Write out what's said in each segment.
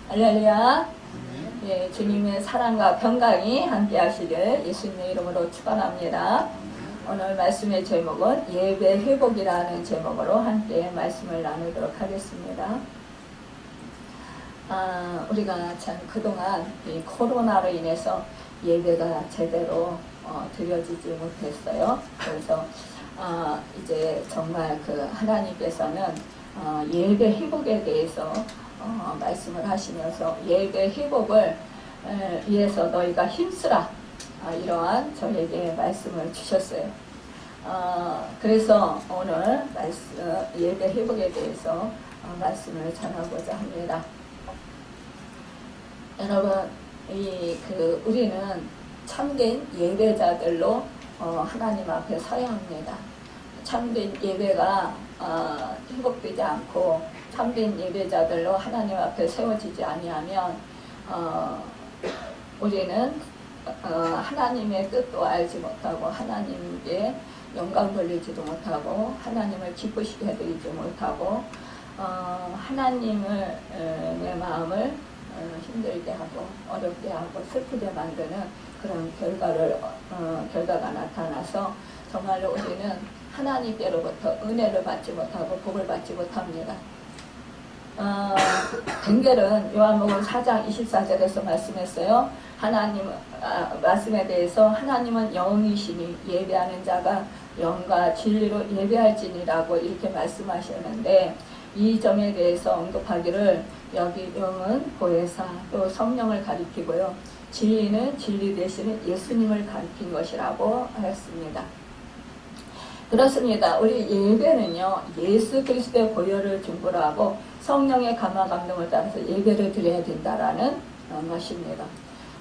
할렐루야. 예, 주님의 사랑과 평강이 함께 하시길 예수님의 이름으로 축원합니다. 오늘 말씀의 제목은 예배 회복이라는 제목으로 함께 말씀을 나누도록 하겠습니다. 우리가 참 그동안 이 코로나로 인해서 예배가 제대로 드려지지 못했어요. 그래서 이제 정말 그 하나님께서는 예배 회복에 대해서 말씀을 하시면서 예배 회복을 위해서 너희가 힘쓰라, 이러한 저에게 말씀을 주셨어요. 그래서 오늘 예배 회복에 대해서 말씀을 전하고자 합니다. 여러분, 우리는 참된 예배자들로 하나님 앞에 서야 합니다. 참된 예배가 회복되지 않고 참된 예배자들로 하나님 앞에 세워지지 아니하면 우리는 하나님의 뜻도 알지 못하고 하나님께 영광 돌리지도 못하고 하나님을 기쁘시게 해드리지 못하고 하나님을 내 마음을 힘들게 하고 어렵게 하고 슬프게 만드는 그런 결과가 나타나서 정말로 우리는 하나님께로부터 은혜를 받지 못하고 복을 받지 못합니다. 벤겔은 요한복음 4장 24절에서 말씀했어요. 하나님 말씀에 대해서 하나님은 영이시니 예배하는 자가 영과 진리로 예배할지니라고 이렇게 말씀하셨는데, 이 점에 대해서 언급하기를 여기 영은 보혜사 또 성령을 가리키고요, 진리는 진리 대신에 예수님을 가리킨 것이라고 하였습니다. 그렇습니다. 우리 예배는요, 예수 그리스도의 보혈을 중보로 하고 성령의 감화 감동을 따라서 예배를 드려야 된다라는 것입니다.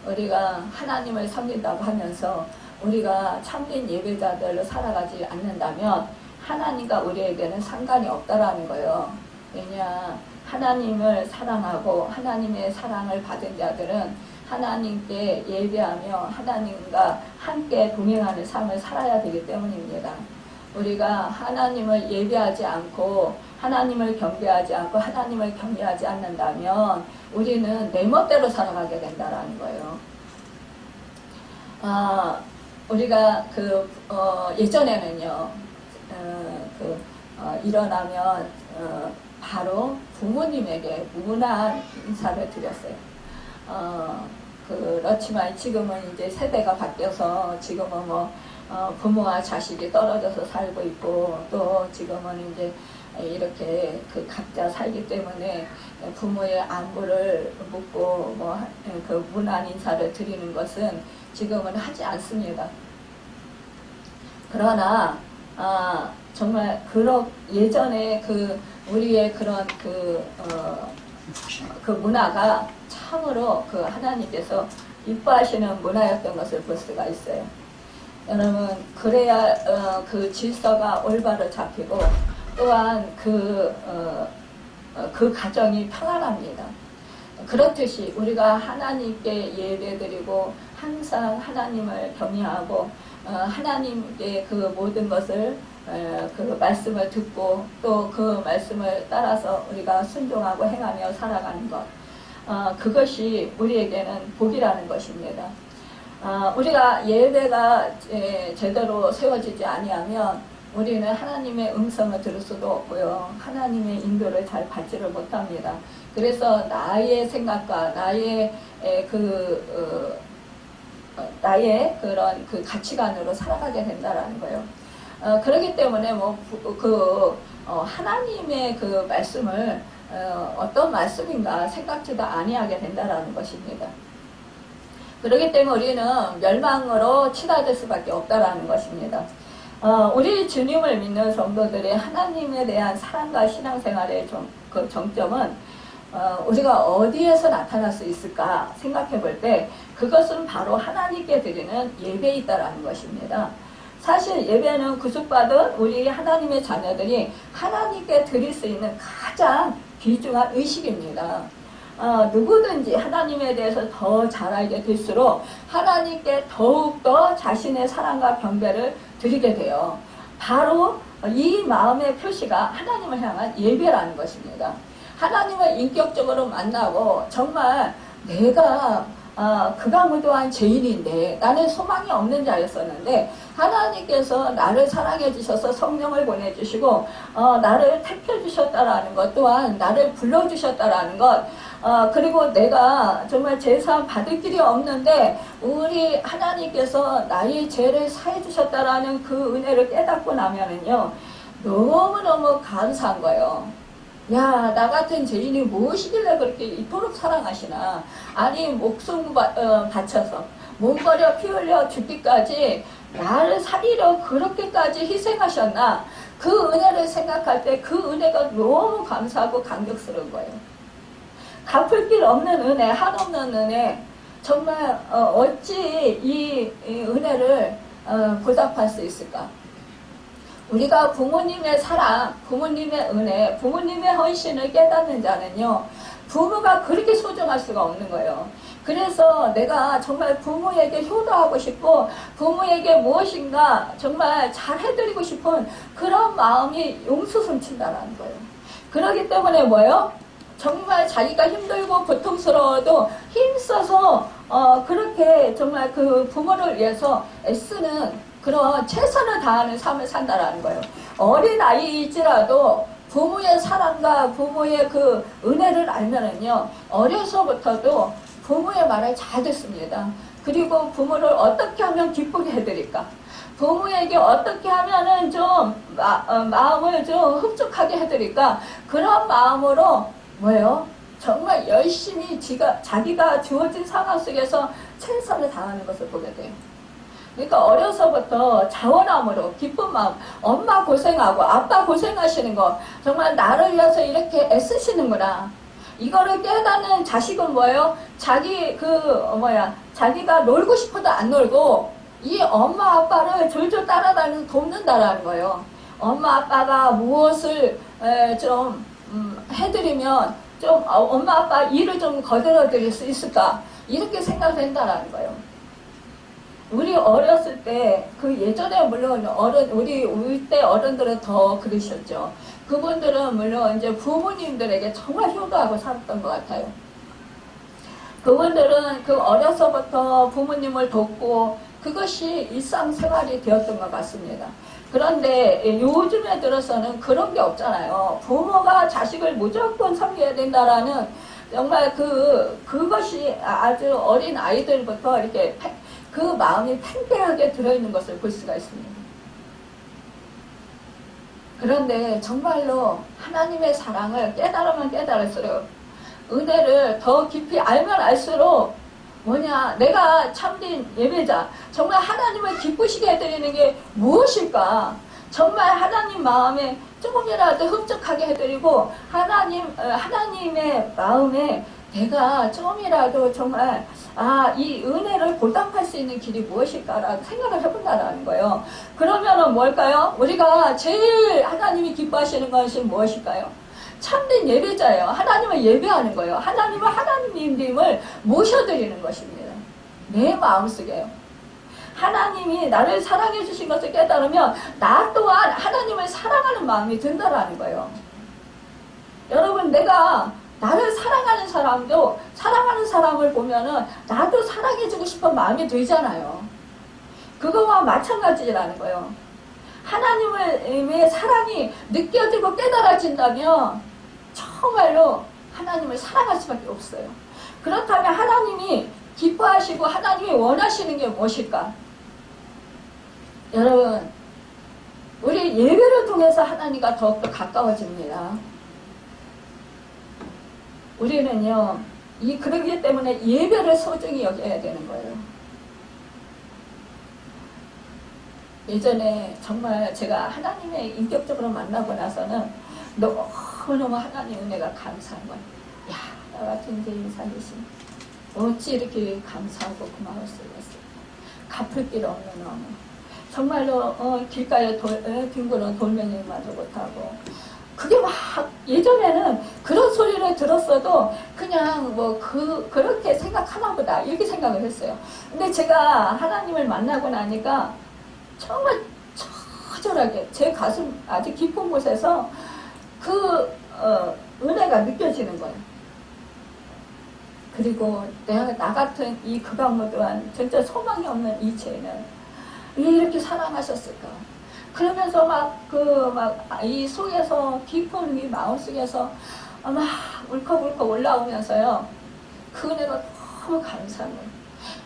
우리가 하나님을 섬긴다고 하면서 우리가 참된 예배자들로 살아가지 않는다면 하나님과 우리에게는 상관이 없다라는 거예요. 왜냐, 하나님을 사랑하고 하나님의 사랑을 받은 자들은 하나님께 예배하며 하나님과 함께 동행하는 삶을 살아야 되기 때문입니다. 우리가 하나님을 예배하지 않고 하나님을 경배하지 않고 하나님을 경외하지 않는다면 우리는 내 멋대로 살아가게 된다라는 거예요. 우리가 예전에는요, 일어나면 바로 부모님에게 문안 인사를 드렸어요. 그렇지만 지금은 이제 세대가 바뀌어서 지금은 부모와 자식이 떨어져서 살고 있고, 또 지금은 이제 이렇게 각자 살기 때문에 부모의 안부를 묻고 그 문안 인사를 드리는 것은 지금은 하지 않습니다. 그러나 정말 예전에 우리의 그런 그 문화가 참으로 하나님께서 이뻐하시는 문화였던 것을 볼 수가 있어요. 여러분, 그래야 그 질서가 올바로 잡히고 또한 그 가정이 평안합니다. 그렇듯이 우리가 하나님께 예배드리고 항상 하나님을 경외하고 하나님께 그 모든 것을 그 말씀을 듣고 또 그 말씀을 따라서 우리가 순종하고 행하며 살아가는 것, 그것이 우리에게는 복이라는 것입니다. 우리가 예배가 제대로 세워지지 아니하면 우리는 하나님의 음성을 들을 수도 없고요, 하나님의 인도를 잘 받지를 못합니다. 그래서 나의 생각과 나의 그런 가치관으로 살아가게 된다라는 거예요. 그렇기 때문에 하나님의 그 말씀을 어떤 말씀인가 생각지도 아니하게 된다라는 것입니다. 그렇기 때문에 우리는 멸망으로 치닫을 수밖에 없다라는 것입니다. 우리 주님을 믿는 성도들의 하나님에 대한 사랑과 신앙생활의 정점은 우리가 어디에서 나타날 수 있을까 생각해 볼 때 그것은 바로 하나님께 드리는 예배에 있다라는 것입니다. 사실 예배는 구속받은 우리 하나님의 자녀들이 하나님께 드릴 수 있는 가장 귀중한 의식입니다. 누구든지 하나님에 대해서 더 잘 알게 될수록 하나님께 더욱더 자신의 사랑과 경배를 드리게 돼요. 바로 이 마음의 표시가 하나님을 향한 예배라는 것입니다. 하나님을 인격적으로 만나고 정말 내가 극악무도한 죄인인데 나는 소망이 없는 자였었는데 하나님께서 나를 사랑해 주셔서 성령을 보내주시고 나를 택해 주셨다라는 것, 또한 나를 불러주셨다라는 것, 그리고 내가 정말 제사함 받을 길이 없는데 우리 하나님께서 나의 죄를 사해 주셨다라는 그 은혜를 깨닫고 나면은요, 너무너무 감사한 거예요. 야, 나 같은 죄인이 무엇이길래 그렇게 이토록 사랑하시나. 아니, 목숨 바쳐서 몸버려 피 흘려 죽기까지 나를 살리려 그렇게까지 희생하셨나. 그 은혜를 생각할 때 그 은혜가 너무 감사하고 감격스러운 거예요. 갚을 길 없는 은혜, 한없는 은혜. 정말 어찌 이 은혜를 보답할 수 있을까. 우리가 부모님의 사랑, 부모님의 은혜, 부모님의 헌신을 깨닫는 자는요, 부모가 그렇게 소중할 수가 없는 거예요. 그래서 내가 정말 부모에게 효도하고 싶고 부모에게 무엇인가 정말 잘 해드리고 싶은 그런 마음이 용수숨친다라는 거예요. 그렇기 때문에 뭐예요? 정말 자기가 힘들고 고통스러워도 힘써서 그렇게 정말 그 부모를 위해서 애쓰는 그런 최선을 다하는 삶을 산다라는 거예요. 어린 아이일지라도 부모의 사랑과 부모의 그 은혜를 알면은요, 어려서부터도 부모의 말을 잘 듣습니다. 그리고 부모를 어떻게 하면 기쁘게 해드릴까? 부모에게 어떻게 하면은 좀 마음을 좀 흡족하게 해드릴까? 그런 마음으로 뭐예요? 정말 열심히 자기가 주어진 상황 속에서 최선을 다하는 것을 보게 돼요. 그러니까 어려서부터 자원함으로 기쁜 마음, 엄마 고생하고 아빠 고생하시는 거 정말 나를 위해서 이렇게 애쓰시는구나. 이거를 깨닫는 자식은 뭐예요? 자기가 놀고 싶어도 안 놀고 이 엄마 아빠를 졸졸 따라다니면서 돕는다라는 거예요. 엄마 아빠가 무엇을 좀 해드리면 좀 엄마 아빠 일을 좀 거들어 드릴 수 있을까? 이렇게 생각된다라는 거예요. 우리 어렸을 때, 그 예전에 물론 우리 때 어른들은 더 그러셨죠. 그분들은 물론 이제 부모님들에게 정말 효도하고 살았던 것 같아요. 그분들은 그 어려서부터 부모님을 돕고 그것이 일상생활이 되었던 것 같습니다. 그런데 요즘에 들어서는 그런 게 없잖아요. 부모가 자식을 무조건 섬겨야 된다라는 정말 그것이 아주 어린 아이들부터 이렇게 그 마음이 팽팽하게 들어있는 것을 볼 수가 있습니다. 그런데 정말로 하나님의 사랑을 깨달으면 깨달을수록 은혜를 더 깊이 알면 알수록 내가 참된 예배자, 정말 하나님을 기쁘시게 해드리는 게 무엇일까? 정말 하나님 마음에 조금이라도 흡족하게 해드리고 하나님의 마음에 내가 조금이라도 정말 이 은혜를 보답할 수 있는 길이 무엇일까라고 생각을 해본다라는 거예요. 그러면은 뭘까요? 우리가 제일 하나님이 기뻐하시는 것이 무엇일까요? 참된 예배자예요. 하나님을 예배하는 거예요. 하나님은 하나님님을 모셔드리는 것입니다. 내 마음속에요. 하나님이 나를 사랑해 주신 것을 깨달으면 나 또한 하나님을 사랑하는 마음이 든다라는 거예요. 여러분, 내가 나를 사랑하는 사람도 사랑하는 사람을 보면은 나도 사랑해주고 싶은 마음이 들잖아요. 그거와 마찬가지라는 거예요. 하나님의 사랑이 느껴지고 깨달아진다면 정말로 하나님을 사랑할 수밖에 없어요. 그렇다면 하나님이 기뻐하시고 하나님이 원하시는 게 무엇일까? 여러분, 우리 예배를 통해서 하나님과 더욱더 가까워집니다. 우리는요, 그러기 때문에 예배를 소중히 여겨야 되는 거예요. 예전에 정말 제가 하나님의 인격적으로 만나고 나서는 너무너무 하나님 은혜가 감사한 거예요. 야, 나 같은 죄인 살리신 어찌 이렇게 감사하고 고마울 수가 있을까. 갚을 길 없는 어머. 정말로 길가에 뒹구는 돌멩이마저 못하고 그게 막 예전에는 그런 소리를 들었어도 그냥 그렇게 생각하나 보다 이렇게 생각을 했어요. 근데 제가 하나님을 만나고 나니까 정말 처절하게 제 가슴 아주 깊은 곳에서 은혜가 느껴지는 거예요. 그리고 내가 나 같은 이 극악무도한 진짜 소망이 없는 이 죄는 왜 이렇게 사랑하셨을까? 그러면서 이 속에서 깊은 이 마음 속에서 막 울컥울컥 올라오면서요. 그 은혜가 너무 감사해요.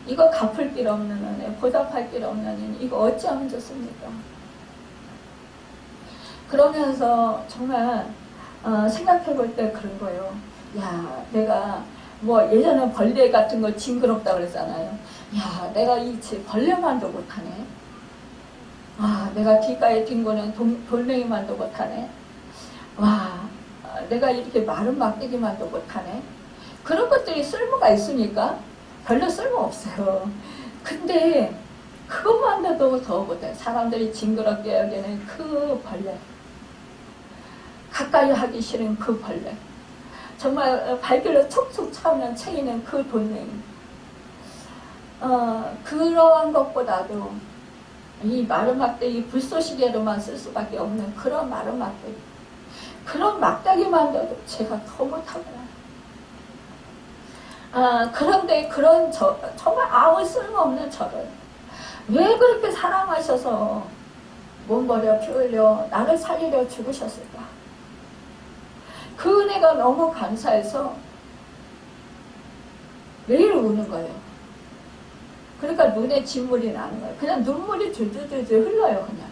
이거 갚을 길 없는 은혜, 보답할 길 없는 은혜, 이거 어찌하면 좋습니까? 그러면서 정말 생각해 볼 때 그런 거예요. 야, 내가 뭐 예전에 벌레 같은 거 징그럽다 그랬잖아요. 야, 내가 이 벌레만도 못하네. 아, 내가 귓가에 뒹구는 돌멩이만도 못하네. 와, 내가 이렇게 마른 막대기만도 못하네. 그런 것들이 쓸모가 있습니까? 별로 쓸모 없어요. 근데 그것만도 더 못해. 사람들이 징그럽게 여기는 그 벌레, 가까이 하기 싫은 그 벌레, 정말 발길로 촉촉 차오면 채이는 그 돌멩이, 그러한 것보다도 이 마른 막대기 불쏘시개로만 쓸 수밖에 없는 그런 마른 막대기, 그런 막대기만도 제가 더 못하구나. 그런데 그런 정말 아무 쓸모없는 저를 왜 그렇게 사랑하셔서 몸버려 피 흘려 나를 살리려 죽으셨을까? 그 은혜가 너무 감사해서 매일 우는 거예요. 그러니까 눈에 진물이 나는 거예요. 그냥 눈물이 줄줄줄줄 흘러요. 그냥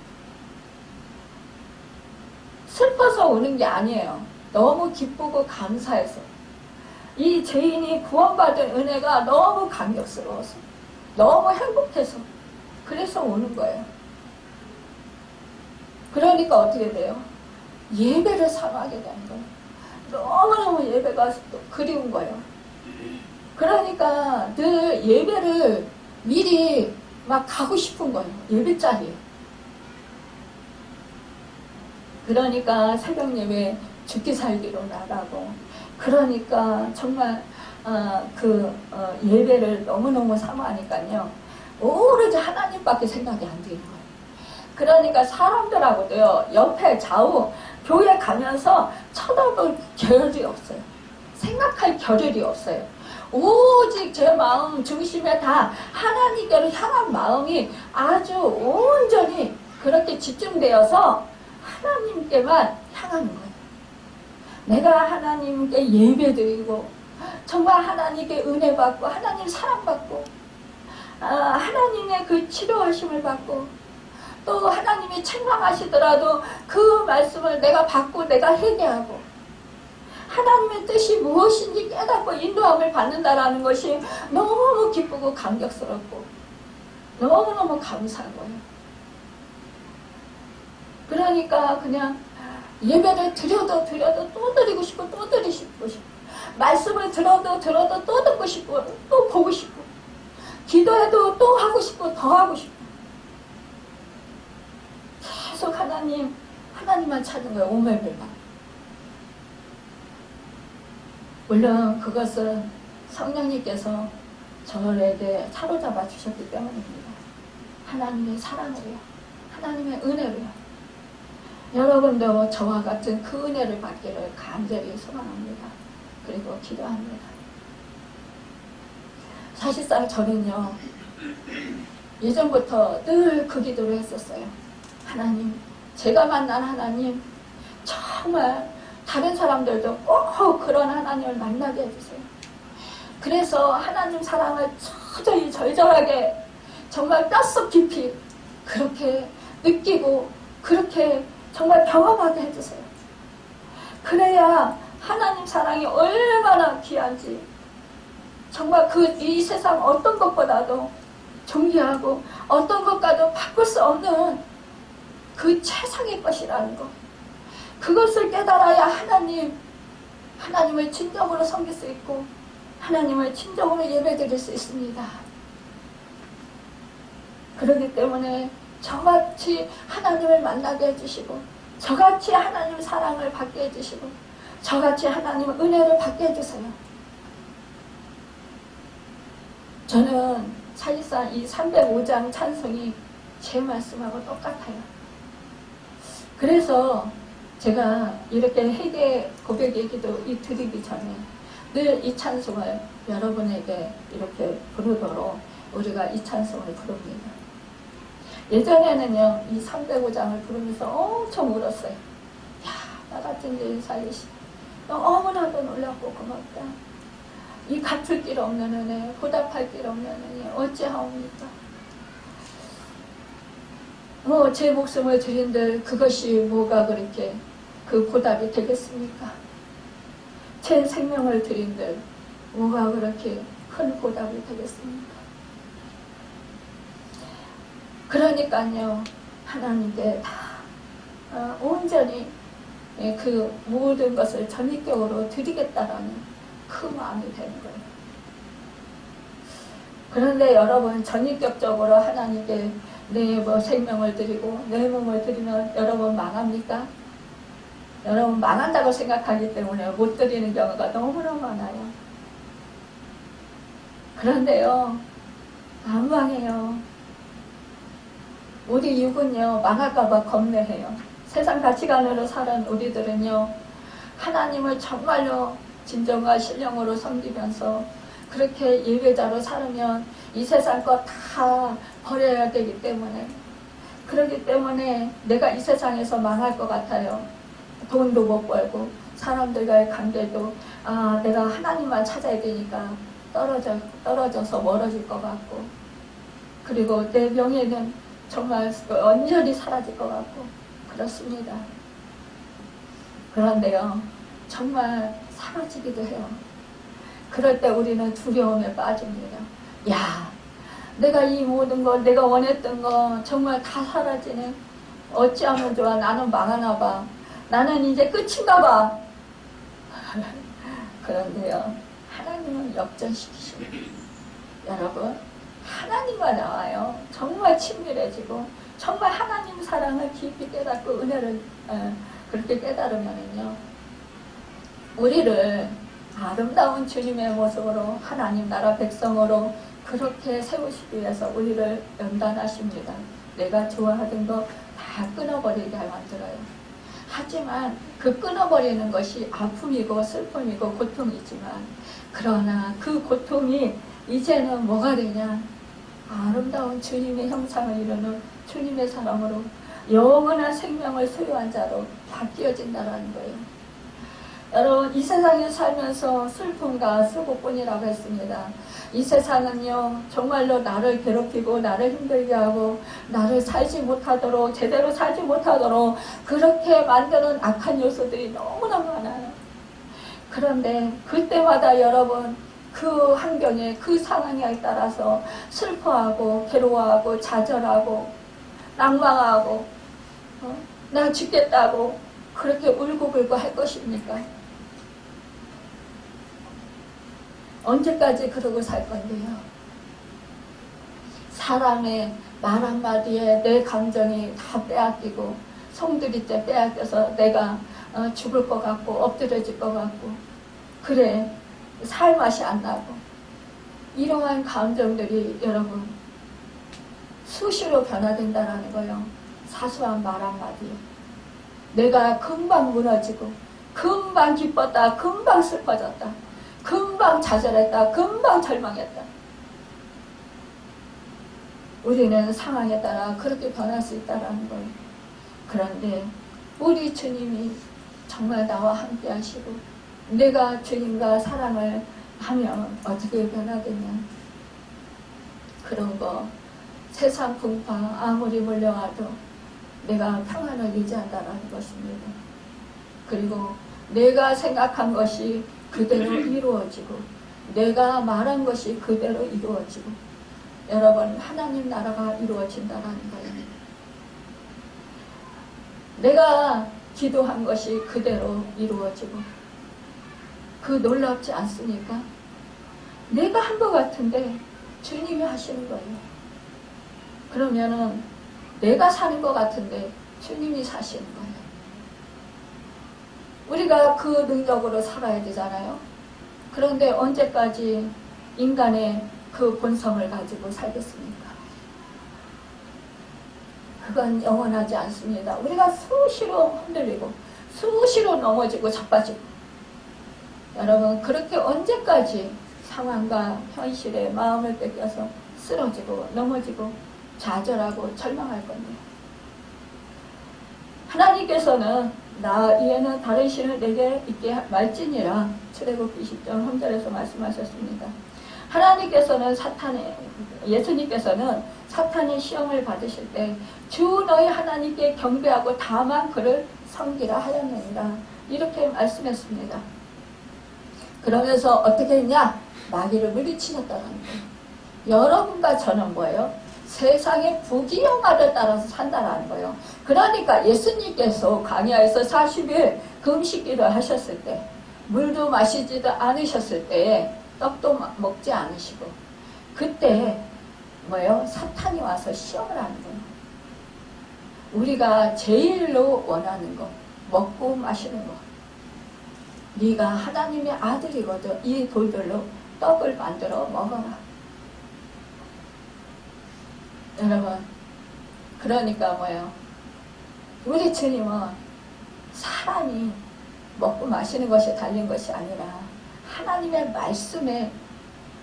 슬퍼서 우는 게 아니에요. 너무 기쁘고 감사해서 이 죄인이 구원받은 은혜가 너무 감격스러워서 너무 행복해서 그래서 우는 거예요. 그러니까 어떻게 돼요? 예배를 사랑하게 되는 거예요. 너무너무 예배가 그리운 거예요. 그러니까 늘 예배를 미리 막 가고 싶은 거예요. 예배 자리에. 그러니까 새벽 예배 죽기 살기로 나가고, 그러니까 정말 예배를 너무너무 사모하니까요. 오로지 하나님밖에 생각이 안 되는 거예요. 그러니까 사람들하고도요, 옆에 좌우 교회 가면서 쳐다볼 겨를이 없어요. 생각할 겨를이 없어요. 오직 제 마음 중심에 다 하나님께로 향한 마음이 아주 온전히 그렇게 집중되어서 하나님께만 향하는 거예요. 내가 하나님께 예배드리고 정말 하나님께 은혜 받고 하나님 사랑받고 하나님의 그 치료하심을 받고 또 하나님이 책망하시더라도 그 말씀을 내가 받고 내가 회개하고 하나님의 뜻이 무엇인지 깨닫고 인도함을 받는다라는 것이 너무 기쁘고 감격스럽고 너무너무 감사한 거예요. 그러니까 그냥 예배를 드려도 또 드리고 싶고 또 드리고 싶고 말씀을 들어도 또 듣고 싶고 또 보고 싶고 기도해도 또 하고 싶고 더 하고 싶고 계속 하나님만 찾는 거예요. 오멜벨만. 물론 그것은 성령님께서 저에게 사로잡아 주셨기 때문입니다. 하나님의 사랑으로요. 하나님의 은혜로요. 여러분도 저와 같은 그 은혜를 받기를 간절히 소망합니다. 그리고 기도합니다. 사실상 저는요, 예전부터 늘 그 기도를 했었어요. 하나님, 제가 만난 하나님, 정말 다른 사람들도 꼭 그런 하나님을 만나게 해주세요. 그래서 하나님 사랑을 도저히 절절하게 정말 뼛속 깊이 그렇게 느끼고 그렇게 정말 경험하게 해주세요. 그래야 하나님 사랑이 얼마나 귀한지 정말 이 세상 어떤 것보다도 존귀하고 어떤 것과도 바꿀 수 없는 그 최상의 것이라는 것, 그것을 깨달아야 하나님을 진정으로 섬길 수 있고 하나님을 진정으로 예배드릴 수 있습니다. 그렇기 때문에 저같이 하나님을 만나게 해주시고 저같이 하나님 사랑을 받게 해주시고 저같이 하나님 은혜를 받게 해주세요. 저는 사실상 이 305장 찬송이 제 말씀하고 똑같아요. 그래서 제가 이렇게 회개 고백의 기도 드리기 전에 늘 이 찬송을 여러분에게 이렇게 부르도록 우리가 이 찬송을 부릅니다. 예전에는요, 이 305장을 부르면서 엄청 울었어요. 야, 나 같은 죄인 살리시. 너무나도 놀랍고 고맙다. 이 갚을 길 없는 은혜, 보답할 길 없는 은혜, 어찌하옵니까? 제 목숨을 드린들 그것이 뭐가 그렇게 그 보답이 되겠습니까? 제 생명을 드린들 뭐가 그렇게 큰 보답이 되겠습니까? 그러니까요, 하나님께 다 온전히 그 모든 것을 전입격으로 드리겠다라는 그 마음이 되는 거예요. 그런데 여러분, 전입격적으로 하나님께 내 생명을 드리고 내 몸을 드리면 여러분 망합니까? 여러분 망한다고 생각하기 때문에 못 드리는 경우가 너무나 많아요. 그런데요, 안 망해요. 우리 육은요, 망할까봐 겁내해요. 세상 가치관으로 사는 우리들은요, 하나님을 정말로 진정과 신령으로 섬기면서 그렇게 예배자로 살으면 이 세상 거 다 버려야 되기 때문에, 그렇기 때문에 내가 이 세상에서 망할 것 같아요. 돈도 못 벌고 사람들과의 관계도 내가 하나님만 찾아야 되니까 떨어져서 멀어질 것 같고, 그리고 내 명예는 정말 완전히 사라질 것 같고 그렇습니다. 그런데요, 정말 사라지기도 해요. 그럴 때 우리는 두려움에 빠집니다. 야, 내가 이 모든 걸, 내가 원했던 거 정말 다 사라지네. 어찌하면 좋아. 나는 망하나 봐. 나는 이제 끝인가 봐. 그런데요, 하나님은 역전시키십니다. 여러분, 하나님과 나와요, 정말 친밀해지고 정말 하나님 사랑을 깊이 깨닫고 은혜를 그렇게 깨달으면요, 우리를 아름다운 주님의 모습으로 하나님 나라 백성으로 그렇게 세우시기 위해서 우리를 연단하십니다. 내가 좋아하던 거 다 끊어버리게 만들어요. 하지만 그 끊어버리는 것이 아픔이고 슬픔이고 고통이지만, 그러나 그 고통이 이제는 뭐가 되냐, 아름다운 주님의 형상을 이루는 주님의 사람으로 영원한 생명을 소유한 자로 바뀌어진다는 거예요. 여러분, 이 세상에 살면서 슬픔과 수고뿐이라고 했습니다. 이 세상은요, 정말로 나를 괴롭히고 나를 힘들게 하고 나를 살지 못하도록, 제대로 살지 못하도록 그렇게 만드는 악한 요소들이 너무나 많아요. 그런데 그때마다 여러분, 그 환경에, 그 상황에 따라서 슬퍼하고 괴로워하고 좌절하고 낭망하고 나 죽겠다고 그렇게 울고불고 할 것입니까? 언제까지 그러고 살 건데요? 사람의 말 한마디에 내 감정이 다 빼앗기고 송두리째 빼앗겨서 내가 죽을 것 같고 엎드려질 것 같고, 그래, 살 맛이 안 나고, 이러한 감정들이 여러분 수시로 변화된다라는 거예요. 사소한 말 한마디에 내가 금방 무너지고 금방 기뻤다, 금방 슬퍼졌다, 금방 좌절했다, 금방 절망했다. 우리는 상황에 따라 그렇게 변할 수 있다는 거예요. 그런데 우리 주님이 정말 나와 함께 하시고 내가 주님과 사랑을 하면 어떻게 변하겠냐. 그런 거, 세상 풍파 아무리 몰려와도 내가 평안을 유지한다는 것입니다. 그리고 내가 생각한 것이 그대로 이루어지고 내가 말한 것이 그대로 이루어지고, 여러분, 하나님 나라가 이루어진다는 거예요. 내가 기도한 것이 그대로 이루어지고, 그 놀랍지 않습니까? 내가 한 것 같은데 주님이 하시는 거예요. 그러면은 내가 사는 것 같은데 주님이 사시는 거예요. 우리가 그 능력으로 살아야 되잖아요. 그런데 언제까지 인간의 그 본성을 가지고 살겠습니까? 그건 영원하지 않습니다. 우리가 수시로 흔들리고 수시로 넘어지고 자빠지고. 여러분, 그렇게 언제까지 상황과 현실에 마음을 뺏겨서 쓰러지고 넘어지고 좌절하고 절망할 건데요. 하나님께서는 나 이에는 다른 신을 내게 있게 말지니라. 출애굽기 20장 3절에서 말씀하셨습니다. 하나님께서는 예수님께서는 사탄이 시험을 받으실 때 주 너희 하나님께 경배하고 다만 그를 섬기라 하였느니라. 이렇게 말씀했습니다. 그러면서 어떻게 했냐? 마귀를 물리치셨다는 거예요. 여러분과 저는 뭐예요? 세상의 부귀영화를 따라서 산다라는 거예요. 그러니까 예수님께서 광야에서 40일 금식기를 하셨을 때, 물도 마시지도 않으셨을 때, 떡도 먹지 않으시고, 그때 뭐예요? 사탄이 와서 시험을 하는 거예요. 우리가 제일로 원하는 거, 먹고 마시는 거. 네가 하나님의 아들이거든. 이 돌들로 떡을 만들어 먹어라. 여러분, 그러니까 뭐예요? 우리 주님은 사람이 먹고 마시는 것이 달린 것이 아니라 하나님의 말씀에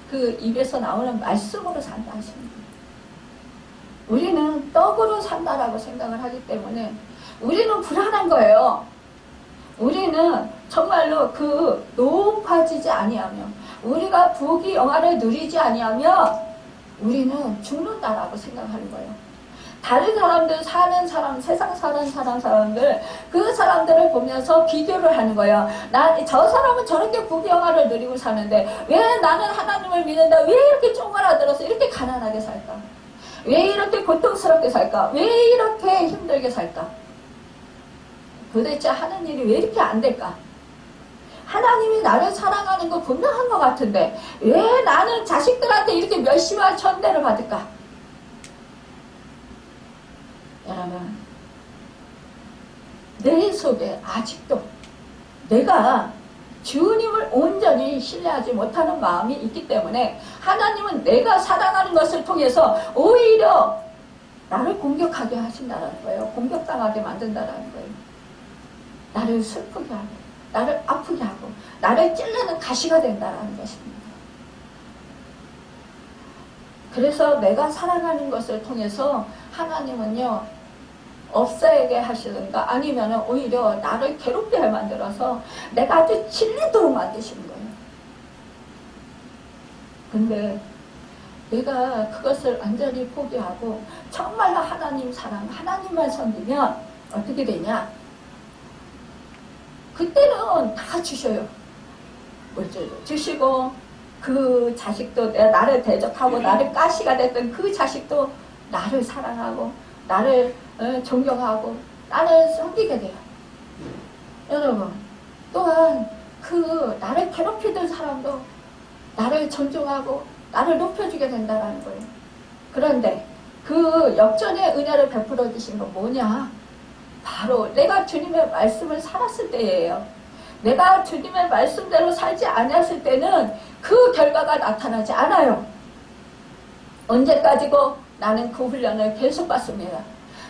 그 입에서 나오는 말씀으로 산다 하십니다. 우리는 떡으로 산다라고 생각을 하기 때문에 우리는 불안한 거예요. 우리는 정말로 그 높아지지 아니하며 우리가 부귀영화를 누리지 아니하며 우리는 죽는다라고 생각하는 거예요. 다른 사람들 사는 사람, 세상 사는 사람들, 그 사람들을 보면서 비교를 하는 거예요. 저 사람은 저렇게 부귀영화를 누리고 사는데 왜 나는 하나님을 믿는다? 왜 이렇게 쪼그라들어서 이렇게 가난하게 살까? 왜 이렇게 고통스럽게 살까? 왜 이렇게 힘들게 살까? 도대체 하는 일이 왜 이렇게 안 될까? 하나님이 나를 사랑하는 거 분명한 것 같은데 왜 나는 자식들한테 이렇게 멸시와 천대를 받을까? 여러분, 내 속에 아직도 내가 주님을 온전히 신뢰하지 못하는 마음이 있기 때문에 하나님은 내가 사랑하는 것을 통해서 오히려 나를 공격하게 하신다는 거예요. 공격당하게 만든다는 거예요. 나를 슬프게 하고 나를 아프게 하고 나를 찔르는 가시가 된다는 것입니다. 그래서 내가 사랑하는 것을 통해서 하나님은요 없애게 하시든가 아니면 오히려 나를 괴롭게 만들어서 내가 아주 질리도록 만드시는 거예요. 근데 내가 그것을 완전히 포기하고 정말로 하나님 사랑, 하나님만 섬기면 어떻게 되냐? 그때는 다 주셔요. 주시고 그 자식도 나를 대적하고 나를 가시가 됐던 그 자식도 나를 사랑하고 나를 존경하고 나를 섬기게 돼요. 여러분, 또한 그 나를 괴롭히던 사람도 나를 존중하고 나를 높여주게 된다는 거예요. 그런데 그 역전의 은혜를 베풀어 주신 건 뭐냐? 바로 내가 주님의 말씀을 살았을 때예요. 내가 주님의 말씀대로 살지 않았을 때는 그 결과가 나타나지 않아요. 언제까지고 나는 그 훈련을 계속 받습니다.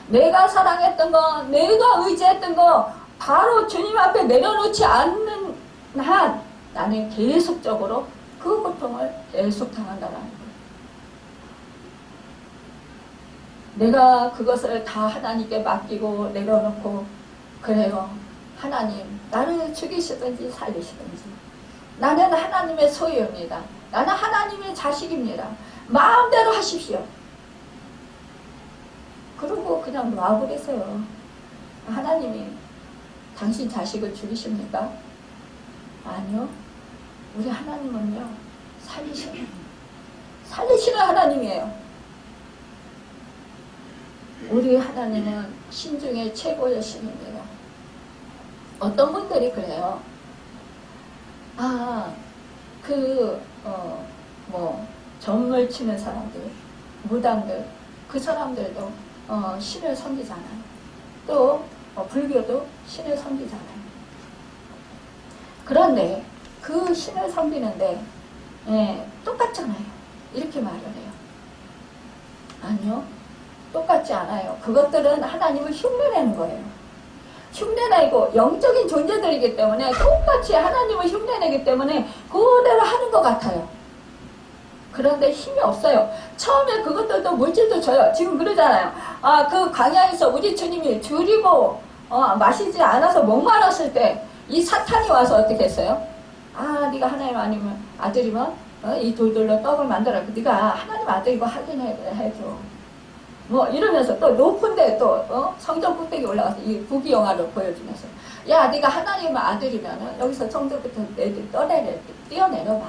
내가 사랑했던 거, 내가 의지했던 거 바로 주님 앞에 내려놓지 않는 한 나는 계속적으로 그 고통을 계속 당한다는 거예요. 내가 그것을 다 하나님께 맡기고 내려놓고 그래요. 하나님, 나를 죽이시든지 살리시든지 나는 하나님의 소유입니다. 나는 하나님의 자식입니다. 마음대로 하십시오. 그러고 그냥 놔버리세요. 하나님이 당신 자식을 죽이십니까? 아니요. 우리 하나님은요 살리시는 하나님이에요. 우리 하나님은 신 중에 최고의 신입니다. 어떤 분들이 그래요. 점을 치는 사람들, 무당들, 그 사람들도 신을 섬기잖아요. 또 불교도 신을 섬기잖아요. 그런데 그 신을 섬기는데 똑같잖아요. 이렇게 말을 해요. 아니요. 똑같지 않아요. 그것들은 하나님을 흉내내는 거예요. 흉내내고 영적인 존재들이기 때문에 똑같이 하나님을 흉내내기 때문에 그대로 하는 것 같아요. 그런데 힘이 없어요. 처음에 그것들도 물질도 줘요. 지금 그러잖아요. 아, 그 광야에서 우리 주님이 줄이고 마시지 않아서 목말랐을 때 이 사탄이 와서 어떻게 했어요? 아, 네가 하나님 아니면 아들이면 이 돌들로 떡을 만들어. 네가 하나님 아들이고 확인해줘. 뭐 이러면서 또 높은데 또 성전 꼭대기 올라가서 이 부귀영화를 보여주면서 야, 네가 하나님 아들이면 여기서 성전부터 뛰어내려봐.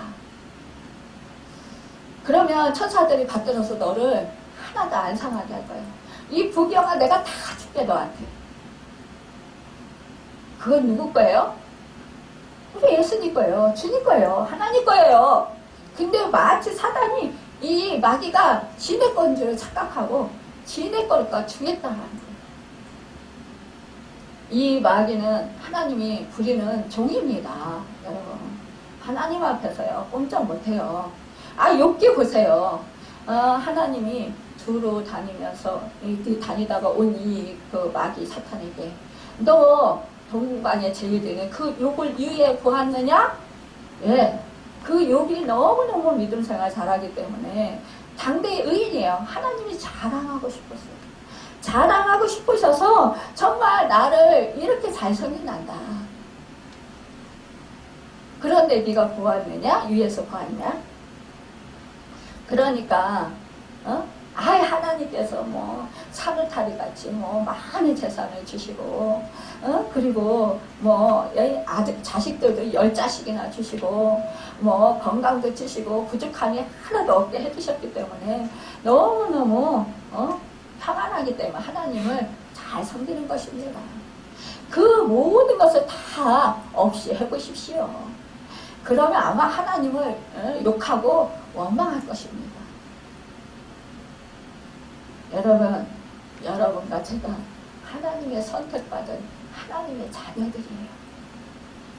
그러면 천사들이 받들어서 너를 하나도 안 상하게 할 거야. 이 부귀영화 내가 다 줄게 너한테. 그건 누구 거예요? 우리 예수님 거예요. 주님 거예요. 하나님 거예요. 근데 마치 사단이 이 마귀가 지네 건 줄 착각하고 지네 거니까 주겠다는 거예요. 이 마귀는 하나님이 부리는 종입니다. 여러분. 하나님 앞에서요. 꼼짝 못해요. 아, 욥기 보세요. 하나님이 두루 다니면서 다니다가 온 이 그 마귀 사탄에게 너 동방의 제일들은 그 욥을 유에 구하느냐? 예. 그 욥이 너무너무 믿음 생활 잘하기 때문에 당대의 의인이에요. 하나님이 자랑하고 싶었어요. 자랑하고 싶으셔서 정말 나를 이렇게 잘 섬긴단다. 그런데 네가 구하느냐? 위에서 구하느냐? 그러니까 아예 하나님께서 뭐 사르타리 같이 뭐 많은 재산을 주시고 그리고 뭐 아들 자식들도 10자식이나 주시고 뭐 건강도 주시고 부족함이 하나도 없게 해주셨기 때문에 너무너무 평안하기 때문에 하나님을 잘 섬기는 것입니다. 그 모든 것을 다 없이 해보십시오. 그러면 아마 하나님을 욕하고 원망할 것입니다. 여러분과 제가 하나님의 선택받은 하나님의 자녀들이에요.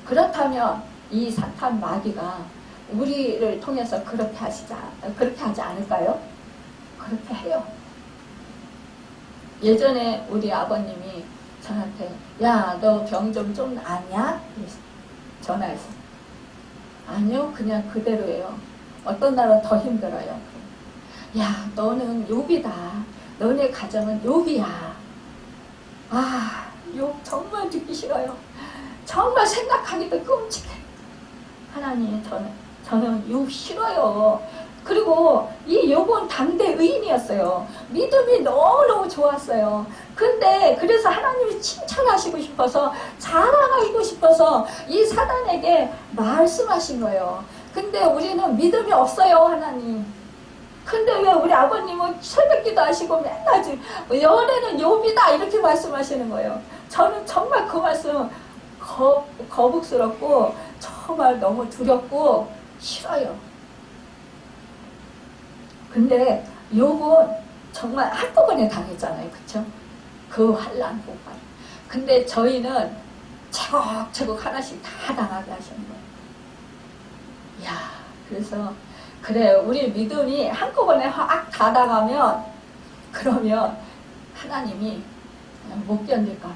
그렇다면 이 사탄 마귀가 우리를 통해서 그렇게 하지 않을까요? 그렇게 해요. 예전에 우리 아버님이 저한테 야, 너 병 좀 아냐? 전화해서 아니요, 그냥 그대로예요. 어떤 날은 더 힘들어요. 야, 너는 욥이다. 너네 가정은 욥이야. 아, 욥 정말 듣기 싫어요. 정말 생각하기도 끔찍해. 하나님, 저는 욥 싫어요. 그리고 이 욥은 당대 의인이었어요. 믿음이 너무너무 좋았어요. 근데 그래서 하나님이 칭찬하시고 싶어서 자랑하고 싶어서 이 사단에게 말씀하신 거예요. 근데 우리는 믿음이 없어요, 하나님. 근데 왜 우리 아버님은 새벽기도 하시고 맨날 연애는 욥이다 이렇게 말씀하시는 거예요. 저는 정말 그 말씀 거북스럽고 정말 너무 두렵고 싫어요. 근데 욥은 정말 한꺼번에 당했잖아요. 그쵸? 그 환난 폭발. 근데 저희는 차곡차곡 하나씩 다 당하게 하시는 거예요. 야, 그래서 그래, 우리 믿음이 한꺼번에 확 다 당하면 그러면 하나님이 못 견딜까봐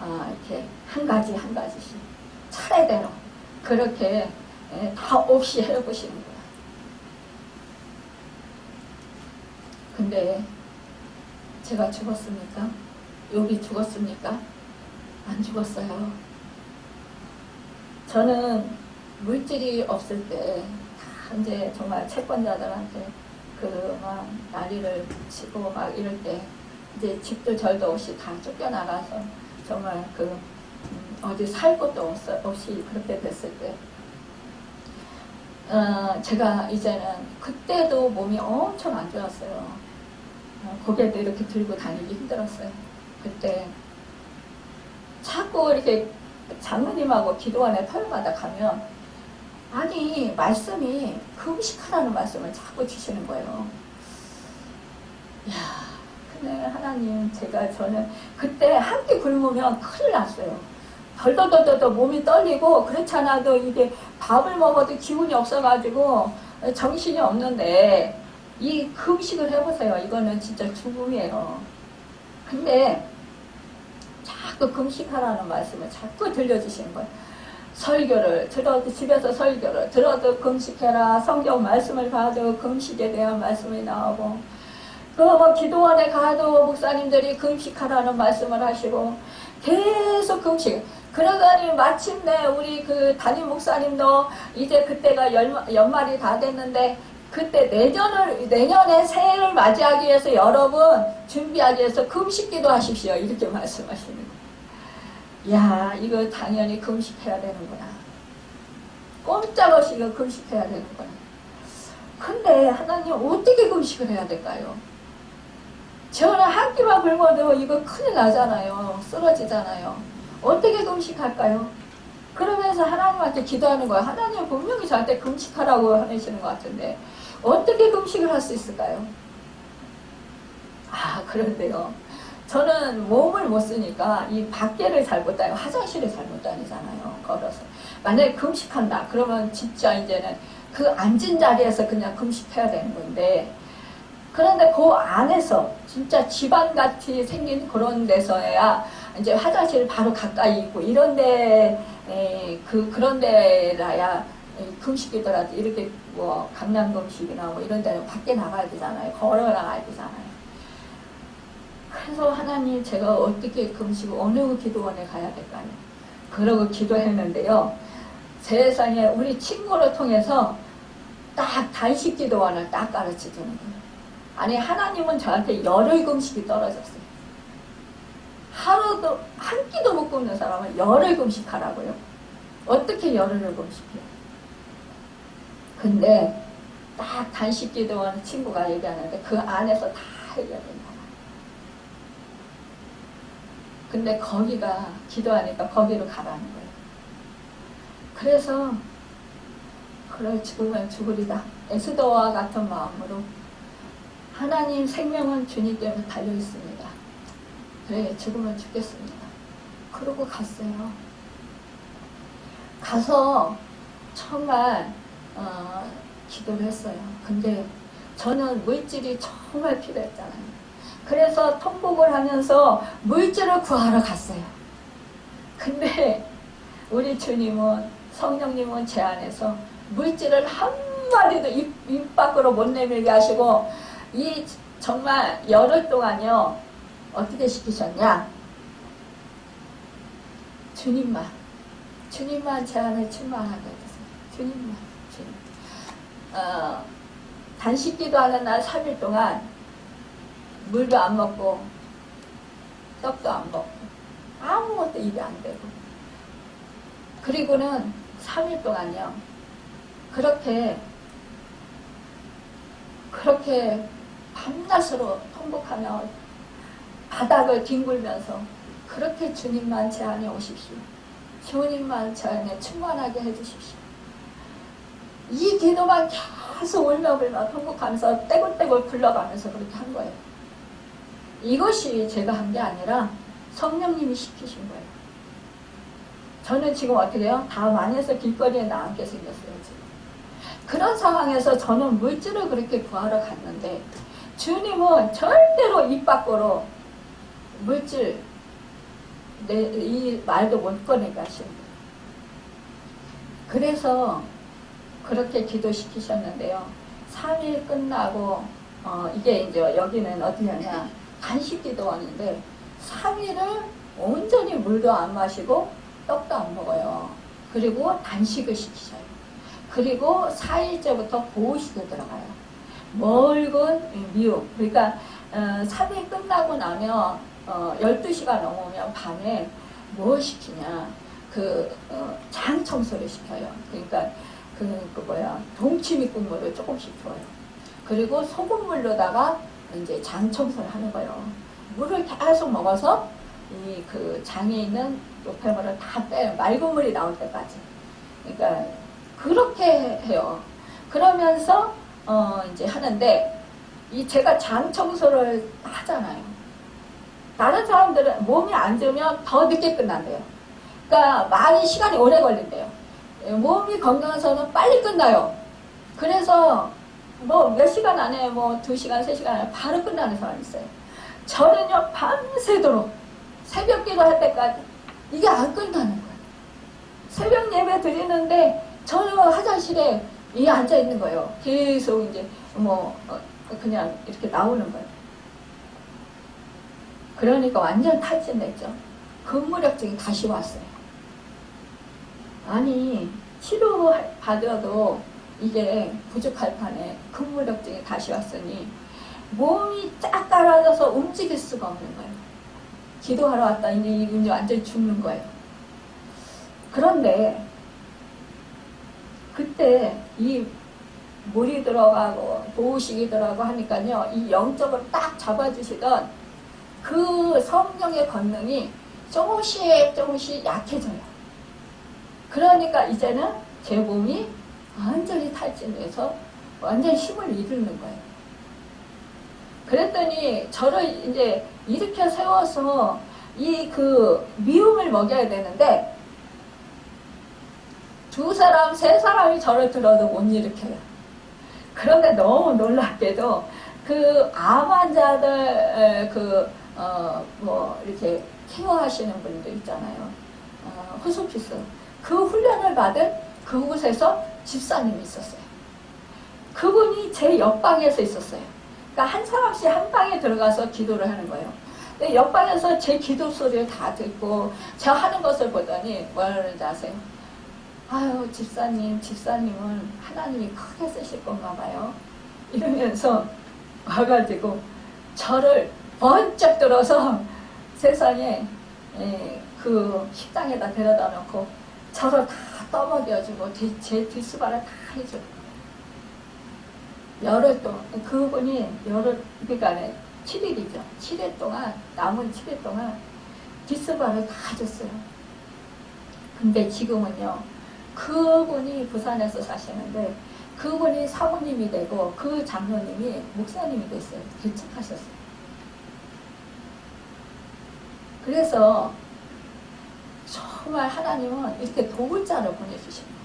이렇게 한 가지씩 차례대로 그렇게 다 없이 해보시는 거예요. 근데 제가 죽었습니까? 욥이 죽었습니까? 안 죽었어요. 저는 물질이 없을 때 이제 정말 채권자들한테 그 막 난리를 치고 막 이럴 때 이제 집도 절도 없이 다 쫓겨나가서 정말 그 어디 살 곳도 없이 그렇게 됐을 때 제가 이제는 그때도 몸이 엄청 안 좋았어요. 고개도 이렇게 들고 다니기 힘들었어요. 그때 자꾸 이렇게 장로님하고 기도원에 토요일마다 가면 아니 말씀이 금식하라는 말씀을 자꾸 주시는 거예요. 야, 근데 하나님 저는 그때 한 끼 굶으면 큰일 났어요. 덜덜덜덜 몸이 떨리고 그렇지 않아도 이게 밥을 먹어도 기운이 없어가지고 정신이 없는데 이 금식을 해보세요. 이거는 진짜 죽음이에요. 근데 자꾸 금식하라는 말씀을 자꾸 들려주시는 거예요. 설교를 들어도, 집에서 설교를 들어도 금식해라. 성경 말씀을 봐도 금식에 대한 말씀이 나오고, 뭐 기도원에 가도 목사님들이 금식하라는 말씀을 하시고, 계속 금식. 그러더니 마침내 우리 그 담임 목사님도 이제 그때가 연말이 다 됐는데, 그때 내년에 새해를 맞이하기 위해서 여러분 준비하기 위해서 금식기도 하십시오. 이렇게 말씀하시는 거예요. 야, 이거 당연히 금식해야 되는구나. 꼼짝없이 이거 금식해야 되는구나. 근데 하나님 어떻게 금식을 해야 될까요? 저는 한 끼만 굶어도 이거 큰일 나잖아요. 쓰러지잖아요. 어떻게 금식할까요? 그러면서 하나님한테 기도하는 거예요. 하나님 분명히 저한테 금식하라고 하시는 것 같은데 어떻게 금식을 할 수 있을까요? 그런데요. 저는 몸을 못 쓰니까 이 밖에를 잘 못 다니고 화장실을 잘 못 다니잖아요. 걸어서. 만약에 금식한다. 그러면 진짜 이제는 그 앉은 자리에서 그냥 금식해야 되는 건데, 그런데 그 안에서 진짜 집안같이 생긴 그런 데서야 이제 화장실 바로 가까이 있고 이런데 그런 데라야 금식이더라도 이렇게 뭐 강남금식이나 뭐 이런 데는 밖에 나가야 되잖아요. 걸어 나가야 되잖아요. 그래서 하나님 제가 어떻게 금식을 어느 기도원에 가야 될까요? 그러고 기도했는데요. 세상에 우리 친구를 통해서 딱 단식 기도원을 딱 가르쳐 주는 거예요. 아니 하나님은 저한테 열흘 금식이 떨어졌어요. 하루도 한 끼도 못 굶는 사람은 열흘 금식하라고요. 어떻게 열흘을 금식해요? 근데 딱 단식 기도원 친구가 얘기하는데 그 안에서 다 해야 된다. 근데 거기가 기도하니까 거기로 가라는 거예요. 그래서 그래 죽으면 죽으리다. 에스더와 같은 마음으로 하나님 생명은 주님께로 달려있습니다. 그래 죽으면 죽겠습니다. 그러고 갔어요. 가서 정말 기도를 했어요. 근데 저는 물질이 정말 필요했잖아요. 그래서 통곡을 하면서 물질을 구하러 갔어요. 근데 우리 주님은, 성령님은 제 안에서 물질을 한 마디도 입 밖으로 못 내밀게 하시고, 이 정말 열흘 동안요 어떻게 시키셨냐? 주님만 제 안에 충만하게 해주세요. 주님만. 단식기도 하는 날 3일 동안 물도 안 먹고 떡도 안 먹고 아무것도 입에 안 대고, 그리고는 3일 동안요 그렇게 밤낮으로 통곡하며 바닥을 뒹굴면서 그렇게 주님만 제 안에 오십시오. 주님만 제 안에 충만하게 해주십시오. 이 기도만 계속 울며불며 통곡하면서 떼굴떼굴 굴러가면서 그렇게 한 거예요. 이것이 제가 한 게 아니라 성령님이 시키신 거예요. 저는 지금 어떻게 해요? 다 만에서 길거리에 나앉게 생겼어요. 지금. 그런 상황에서 저는 물질을 그렇게 구하러 갔는데 주님은 절대로 입 밖으로 물질 이 말도 못 꺼내게 하시는 거예요. 그래서 그렇게 기도시키셨는데요. 3일 끝나고 이게 이제 여기는 어떻게 하냐, 단식 기도원인데 3일을 온전히 물도 안 마시고 떡도 안 먹어요. 그리고 단식을 시키셔요. 그리고 4일째부터 보호식에 들어가요. 멀군 미혹. 그러니까 3일 끝나고 나면 12시가 넘으면 밤에 뭐 시키냐, 장 청소를 시켜요. 그러니까 동치미 국물을 조금씩 줘요. 그리고 소금물로다가 이제 장 청소를 하는 거예요. 물을 계속 먹어서 장에 있는 노폐물을 다 빼요. 맑은 물이 나올 때까지. 그러니까 그렇게 해요. 그러면서 이제 하는데 제가 장 청소를 하잖아요. 다른 사람들은 몸이 안 좋으면 더 늦게 끝난대요. 그러니까 많이 시간이 오래 걸린대요. 몸이 건강해서는 빨리 끝나요. 그래서 뭐 몇 시간 안에 2시간, 3시간 안에 바로 끝나는 사람이 있어요. 저는요 밤새도록 새벽 기도할 때까지 이게 안 끝나는 거예요. 새벽 예배 드리는데 저는 화장실에 앉아 있는 거예요. 계속 이제 그냥 이렇게 나오는 거예요. 그러니까 완전 탈진했죠. 근무력증이 다시 왔어요. 아니 치료 받아도 이게 부족할 판에 근무력증이 다시 왔으니 몸이 쫙 깔아져서 움직일 수가 없는 거예요. 기도하러 왔다 이제 완전히 죽는 거예요. 그런데 그때 이 물이 들어가고 보호식이 들어가고 하니까요, 이 영적으로 딱 잡아주시던 그 성령의 권능이 조금씩 약해져요. 그러니까 이제는 제 몸이 완전히 탈진해서 완전히 힘을 잃는 거예요. 그랬더니 저를 이제 일으켜 세워서 이 미움을 먹여야 되는데 2사람, 3사람이 저를 들어도 못 일으켜요. 그런데 너무 놀랍게도 암 환자들 이렇게 케어하시는 분들 있잖아요. 호스피스. 그 훈련을 받은 그곳에서 집사님이 있었어요. 그분이 제 옆방에서 있었어요. 그러니까 한 사람씩 한 방에 들어가서 기도를 하는 거예요. 근데 옆방에서 제 기도 소리를 다 듣고 제가 하는 것을 보더니 뭐라 그러는지 아세요? 아유, 집사님은 하나님이 크게 쓰실 건가 봐요. 이러면서 와가지고 저를 번쩍 들어서 세상에 그 식당에다 데려다 놓고 저를 다 떠먹여주고 제 뒷수발을 다 해주고 열흘 동안 그분이 그러니까 7일이죠. 7일 동안 남은 7일 동안 뒷수발을 다 줬어요. 근데 지금은요, 그분이 부산에서 사시는데 그분이 사모님이 되고 그 장로님이 목사님이 됐어요. 개척하셨어요. 그래서 정말 하나님은 이렇게 도울 자를 보내주십니다.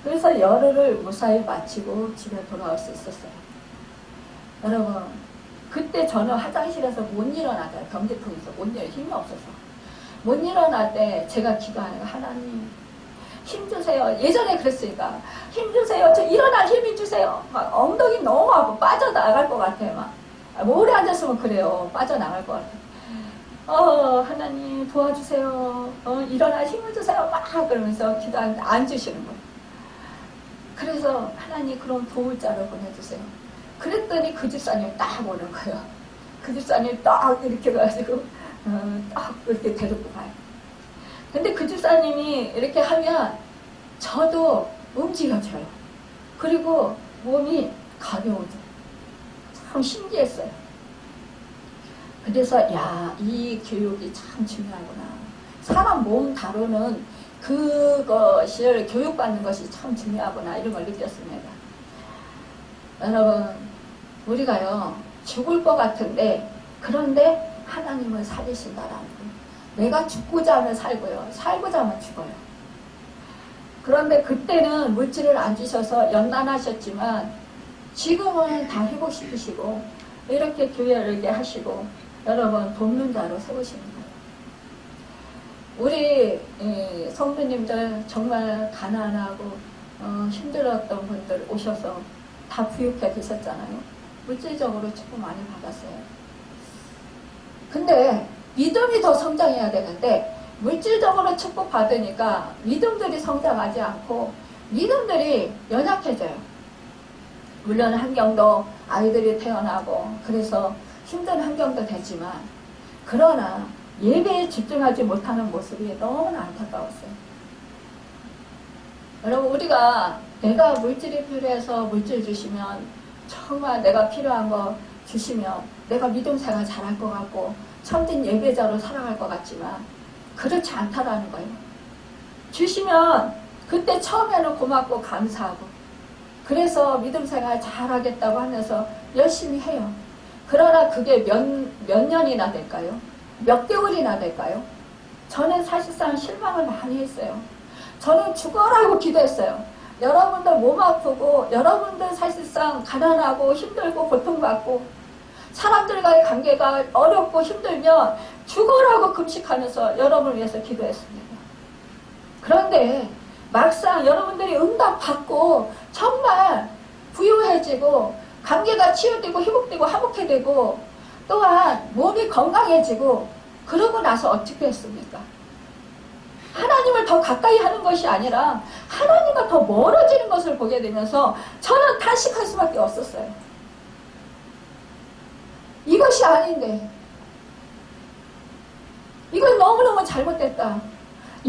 그래서 열흘을 무사히 마치고 집에 돌아올 수 있었어요. 여러분, 그때 저는 화장실에서 못 일어나요. 경제통에서 못 일어나, 힘이 없어서 못 일어날 때 제가 기도하는 거, 하나님 힘 주세요. 예전에 그랬으니까 힘 주세요. 저 일어날 힘이 주세요. 막 엉덩이 너무 아파 빠져나갈 것 같아요. 막 오래 앉았으면 그래요. 빠져나갈 것 같아요. 하나님 도와주세요. 일어날 힘을 주세요. 막 그러면서 기도하는데 안 주시는 거예요. 그래서 하나님 그럼 도울 자를 보내주세요. 그랬더니 그 집사님 딱 오는 거예요. 그 집사님 딱 이렇게 가지고 딱 이렇게 데리고 가요. 근데 그 집사님이 이렇게 하면 저도 움직여져요. 그리고 몸이 가벼워져. 참 신기했어요. 그래서 이 교육이 참 중요하구나. 사람 몸 다루는 그것을 교육받는 것이 참 중요하구나, 이런 걸 느꼈습니다. 여러분, 우리가요 죽을 것 같은데 그런데 하나님은 살리신다라는 거예요. 내가 죽고자 하면 살고요, 살고자 하면 죽어요. 그런데 그때는 물질을 안 주셔서 연단하셨지만 지금은 다 회복시키시고 이렇게 교회를 이렇게 하시고 여러분 돕는 자로 세우시는 거예요. 우리 성도님들 정말 가난하고 힘들었던 분들 오셔서 다 부유케 되셨잖아요. 물질적으로 축복 많이 받았어요. 근데 믿음이 더 성장해야 되는데 물질적으로 축복 받으니까 믿음들이 성장하지 않고 믿음들이 연약해져요. 물론 환경도 아이들이 태어나고 그래서 힘든 환경도 되지만 그러나 예배에 집중하지 못하는 모습이 너무 안타까웠어요. 여러분, 우리가 내가 물질이 필요해서 물질 주시면 정말 내가 필요한 거 주시면 내가 믿음 생활 잘할 것 같고 참된 예배자로 살아갈 것 같지만 그렇지 않다라는 거예요. 주시면 그때 처음에는 고맙고 감사하고 그래서 믿음 생활 잘하겠다고 하면서 열심히 해요. 그러나 그게 몇 년이나 될까요? 몇 개월이나 될까요? 저는 사실상 실망을 많이 했어요. 저는 죽어라고 기도했어요. 여러분들 몸 아프고 여러분들 사실상 가난하고 힘들고 고통받고 사람들과의 관계가 어렵고 힘들면 죽으라고 금식하면서 여러분을 위해서 기도했습니다. 그런데 막상 여러분들이 응답받고 정말 부유해지고 관계가 치유되고 회복되고 화목해되고 또한 몸이 건강해지고 그러고 나서 어떻게 했습니까? 하나님을 더 가까이 하는 것이 아니라 하나님과 더 멀어지는 것을 보게 되면서 저는 탄식할 수밖에 없었어요. 이것이 아닌데 이건 너무너무 잘못됐다.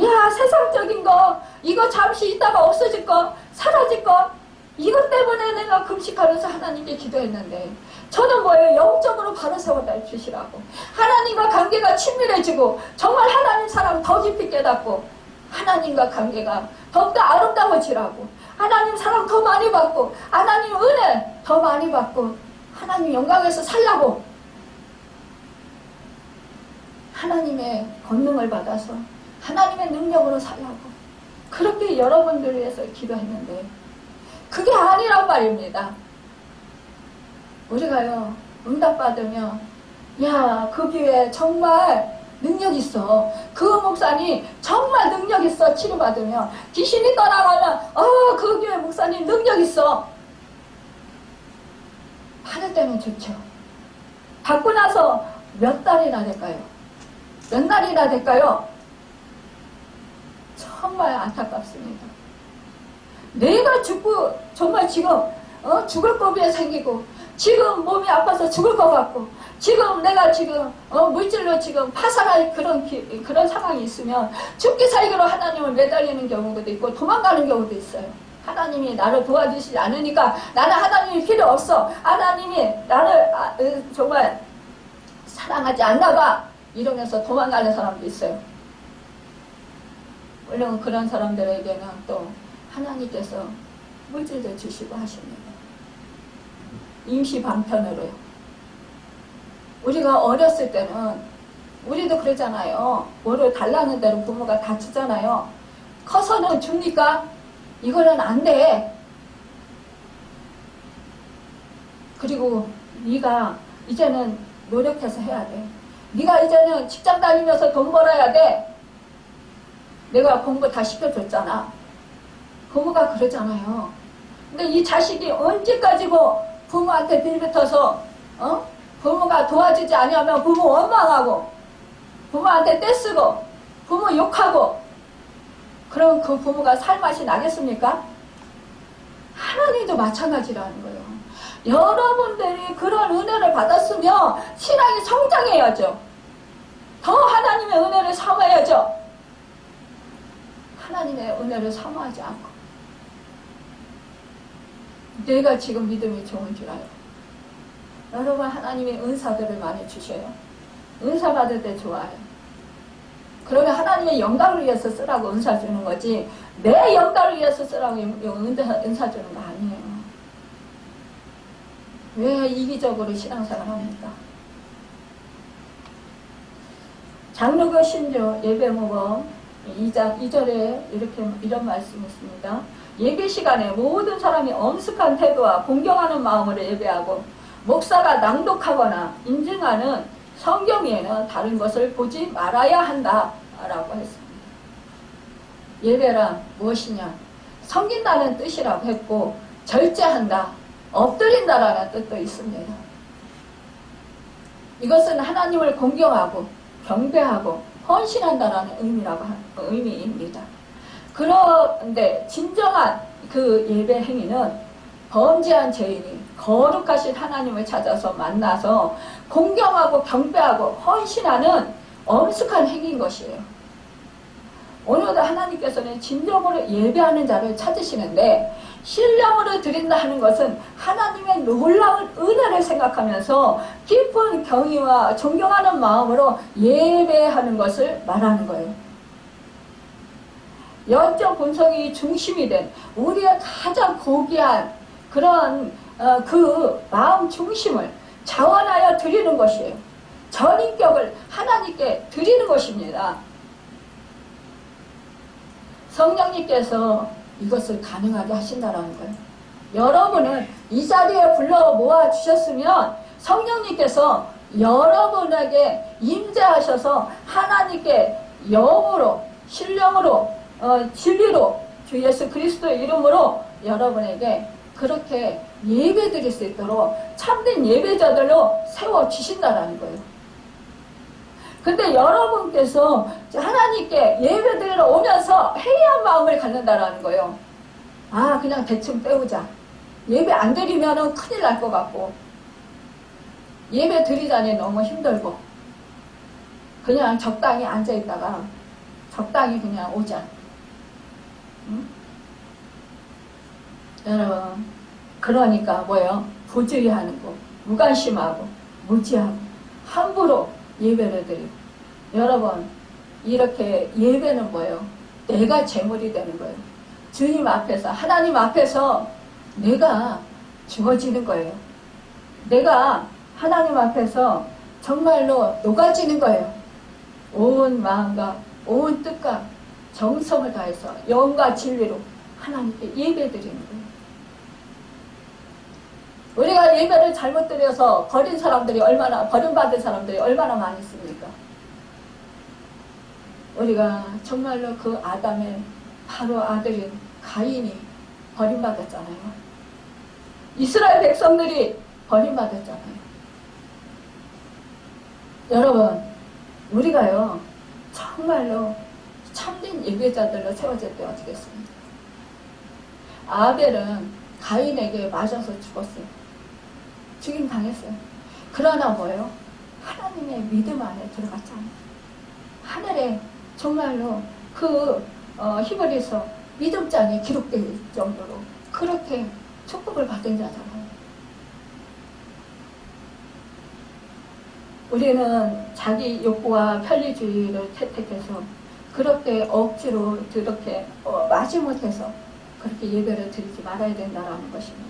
야, 세상적인 거 이거 잠시 있다가 없어질 거 사라질 거 이것 때문에 내가 금식하면서 하나님께 기도했는데 저는 뭐예요? 영적으로 바로 세워다 주시라고. 하나님과 관계가 친밀해지고 정말 하나님 사랑 더 깊이 깨닫고 하나님과 관계가 더욱더 아름다워지라고. 하나님 사랑 더 많이 받고 하나님 은혜 더 많이 받고 하나님 영광에서 살라고. 하나님의 권능을 받아서 하나님의 능력으로 살라고. 그렇게 여러분들을 위해서 기도했는데 그게 아니란 말입니다. 우리가요 응답받으면 야, 그 교회 정말 능력 있어. 그 목사님 정말 능력 있어. 치료받으면 귀신이 떠나가면 그 교회 목사님 능력 있어. 받을 때는 좋죠. 받고 나서 몇 달이나 될까요? 몇 날이나 될까요? 정말 안타깝습니다. 내가 죽고 정말 지금 죽을 법이 생기고 지금 몸이 아파서 죽을 것 같고 지금 내가 지금 물질로 지금 파산할 그런 상황이 있으면 죽기 살기로 하나님을 매달리는 경우도 있고 도망가는 경우도 있어요. 하나님이 나를 도와주시지 않으니까 나는 하나님이 필요 없어. 하나님이 나를 정말 사랑하지 않나 봐. 이러면서 도망가는 사람도 있어요. 물론 그런 사람들에게는 또 하나님께서 물질도 주시고 하십니다. 임시 방편으로요. 우리가 어렸을 때는 우리도 그러잖아요. 뭐를 달라는 대로 부모가 다 주잖아요. 커서는 줍니까? 이거는 안 돼. 그리고 네가 이제는 노력해서 해야 돼. 네가 이제는 직장 다니면서 돈 벌어야 돼. 내가 공부 다 시켜줬잖아. 부모가 그러잖아요. 근데 이 자식이 언제까지 부모한테 빌붙어서 부모가 도와주지 않으면 부모 원망하고 부모한테 떼쓰고 부모 욕하고 그럼 그 부모가 살 맛이 나겠습니까? 하나님도 마찬가지라는 거예요. 여러분들이 그런 은혜를 받았으면 신앙이 성장해야죠. 더 하나님의 은혜를 삼아야죠. 하나님의 은혜를 삼아하지 않고 내가 지금 믿음이 좋은 줄 알아요. 여러분 하나님의 은사들을 많이 주셔요. 은사 받을 때 좋아요. 그러면 하나님의 영광을 위해서 쓰라고 은사 주는 거지 내 영광을 위해서 쓰라고 은사 주는 거 아니에요. 왜 이기적으로 신앙생활 합니까? 장로교 신조 예배모범 2장 2절에 이런 말씀이 있습니다. 예배 시간에 모든 사람이 엄숙한 태도와 공경하는 마음으로 예배하고 목사가 낭독하거나 인증하는 성경 외에는 다른 것을 보지 말아야 한다 라고 했습니다. 예배란 무엇이냐? 섬긴다는 뜻이라고 했고 절제한다, 엎드린다라는 뜻도 있습니다. 이것은 하나님을 공경하고 경배하고 헌신한다라는 의미입니다. 그런데 진정한 그 예배 행위는 범죄한 죄인이 거룩하신 하나님을 찾아서 만나서 공경하고 경배하고 헌신하는 엄숙한 행위인 것이에요. 오늘도 하나님께서는 진정으로 예배하는 자를 찾으시는데 신령으로 드린다 하는 것은 하나님의 놀라운 은혜를 생각하면서 깊은 경의와 존경하는 마음으로 예배하는 것을 말하는 거예요. 영적 본성이 중심이 된 우리의 가장 고귀한 그런 그 마음 중심을 자원하여 드리는 것이에요. 전인격을 하나님께 드리는 것입니다. 성령님께서 이것을 가능하게 하신다는 거예요. 여러분은 이 자리에 불러 모아 주셨으면 성령님께서 여러분에게 임재하셔서 하나님께 영으로 신령으로 진리로 주 예수 그리스도의 이름으로 여러분에게 그렇게 예배 드릴 수 있도록 참된 예배자들로 세워주신다라는 거예요. 근데 여러분께서 하나님께 예배 드리러 오면서 해이한 마음을 갖는다라는 거예요. 아, 그냥 대충 때우자. 예배 안 드리면은 큰일 날 것 같고, 예배 드리자니 너무 힘들고, 그냥 적당히 앉아있다가 적당히 그냥 오자. 응? 여러분, 그러니까 뭐예요? 부주의하는 거, 무관심하고 무지하고 함부로 예배를 드리고. 여러분, 이렇게 예배는 뭐예요? 내가 제물이 되는 거예요. 주님 앞에서, 하나님 앞에서 내가 주어지는 거예요. 내가 하나님 앞에서 정말로 녹아지는 거예요. 온 마음과 온 뜻과 정성을 다해서 영과 진리로 하나님께 예배 드리는 거예요. 우리가 예배를 잘못 드려서 버림받은 사람들이 얼마나 많이 있습니까? 우리가 정말로 그 아담의 바로 아들인 가인이 버림받았잖아요. 이스라엘 백성들이 버림받았잖아요. 여러분, 우리가요 정말로 참된 예배자들로 세워질 때 어떻겠습니까? 아벨은 가인에게 맞아서 죽었어요. 죽임 당했어요. 그러나 뭐예요? 하나님의 믿음 안에 들어갔잖아요. 하늘에 정말로 그 히브리서 믿음장에 기록될 정도로 그렇게 축복을 받은 자잖아요. 우리는 자기 욕구와 편리주의를 택해서 그렇게 억지로 그렇게 마지못해서 그렇게 예배를 드리지 말아야 된다는 것입니다.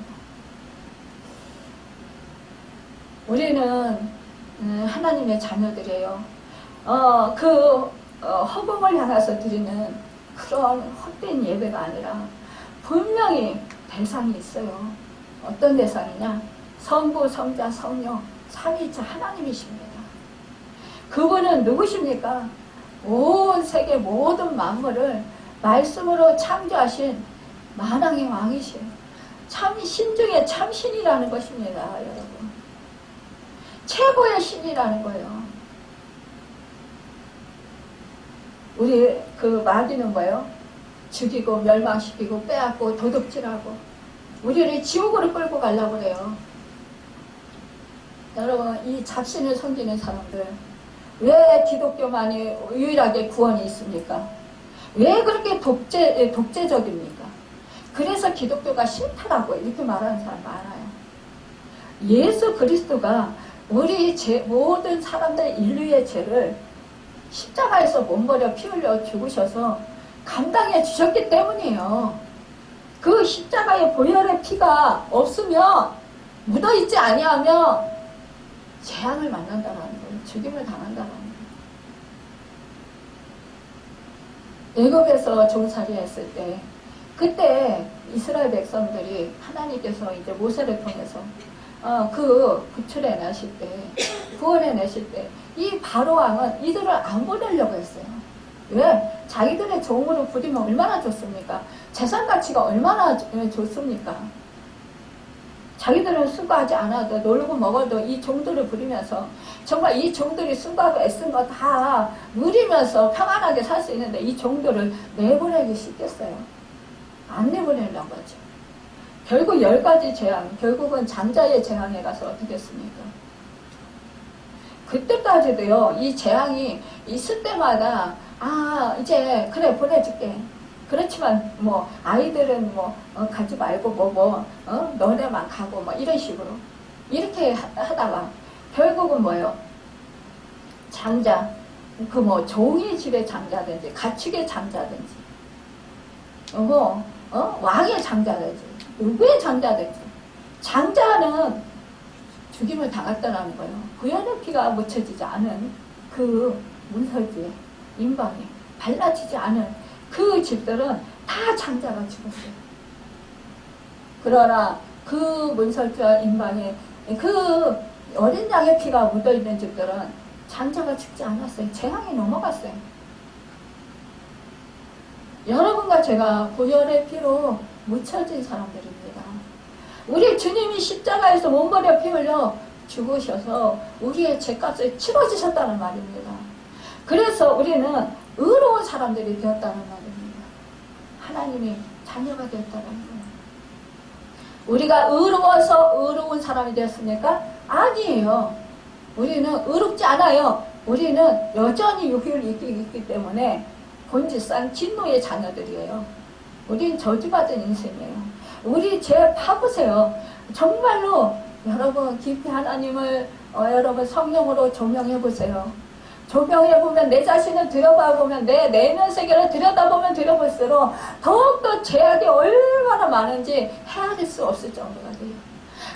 우리는 하나님의 자녀들이에요. 허공을 향해서 드리는 그런 헛된 예배가 아니라 분명히 대상이 있어요. 어떤 대상이냐? 성부, 성자, 성령, 삼위일체 하나님이십니다. 그분은 누구십니까? 온 세계 모든 만물을 말씀으로 창조하신 만왕의 왕이신 참 신 중에 참 신이라는 것입니다. 여러분, 최고의 신이라는 거예요. 우리 그 마귀는 뭐예요? 죽이고 멸망시키고 빼앗고 도둑질하고 우리를 지옥으로 끌고 가려고 그래요. 여러분, 이 잡신을 섬기는 사람들, 왜 기독교만이 유일하게 구원이 있습니까? 왜 그렇게 독재적입니까? 그래서 기독교가 싫다라고 이렇게 말하는 사람 많아요. 예수 그리스도가 우리 모든 사람들 인류의 죄를 십자가에서 몸버려 피 흘려 죽으셔서 감당해 주셨기 때문이에요. 그 십자가의 보혈의 피가 없으면, 묻어있지 아니하면 재앙을 만난다는 거예요. 죽임을 당한다는 거예요. 애굽에서 종살이 했을 때, 그때 이스라엘 백성들이 하나님께서 이제 모세를 통해서 그 구출해 내실 때, 구원해 내실 때, 이 바로 왕은 이들을 안 보내려고 했어요. 왜? 자기들의 종으로 부리면 얼마나 좋습니까? 재산 가치가 얼마나 좋습니까? 자기들은 수고하지 않아도 놀고 먹어도 이 종들을 부리면서 정말 이 종들이 수고하고 애쓴 거 다 누리면서 평안하게 살 수 있는데 이 종들을 내보내기 쉽겠어요? 안 내보내려는 거죠. 결국 10가지 재앙, 결국은 장자의 재앙에 가서 어떻게 했습니까? 그때까지도요, 이 재앙이 있을 때마다, 이제, 그래, 보내줄게. 그렇지만, 아이들은 가지 말고, 너네만 가고, 이런 식으로. 이렇게 하다가, 결국은 뭐예요? 장자, 종의 집의 장자든지, 가축의 장자든지, 왕의 장자든지, 누구의 장자든지, 장자는 죽임을 당했다는 거예요. 구연의 피가 묻혀지지 않은 그 문설주에, 임방에 발라지지 않은 그 집들은 다 장자가 죽었어요. 그러나 그 문설주와 임방에 그 어린 양의 피가 묻어있는 집들은 장자가 죽지 않았어요. 재앙이 넘어갔어요. 여러분과 제가 보혈의 피로 묻혀진 사람들입니다. 우리 주님이 십자가에서 몸버려 피 흘려 죽으셔서 우리의 죄값을 치러주셨다는 말입니다. 그래서 우리는 의로운 사람들이 되었다는 말입니다. 하나님의 자녀가 되었다는 거예요. 우리가 의로워서 의로운 사람이 되었습니까? 아니에요. 우리는 의롭지 않아요. 우리는 여전히 육을 있기 때문에 본질상 진노의 자녀들이에요. 우린 저주받은 인생이에요. 우리 죄 파보세요. 정말로 여러분 깊이 하나님을 여러분 성령으로 조명해보세요. 조명해보면 내 자신을 들여다보면 내 내면 세계를 들여다보면 들여볼수록 더욱더 죄악이 얼마나 많은지 헤아릴 수 없을 정도가 돼요.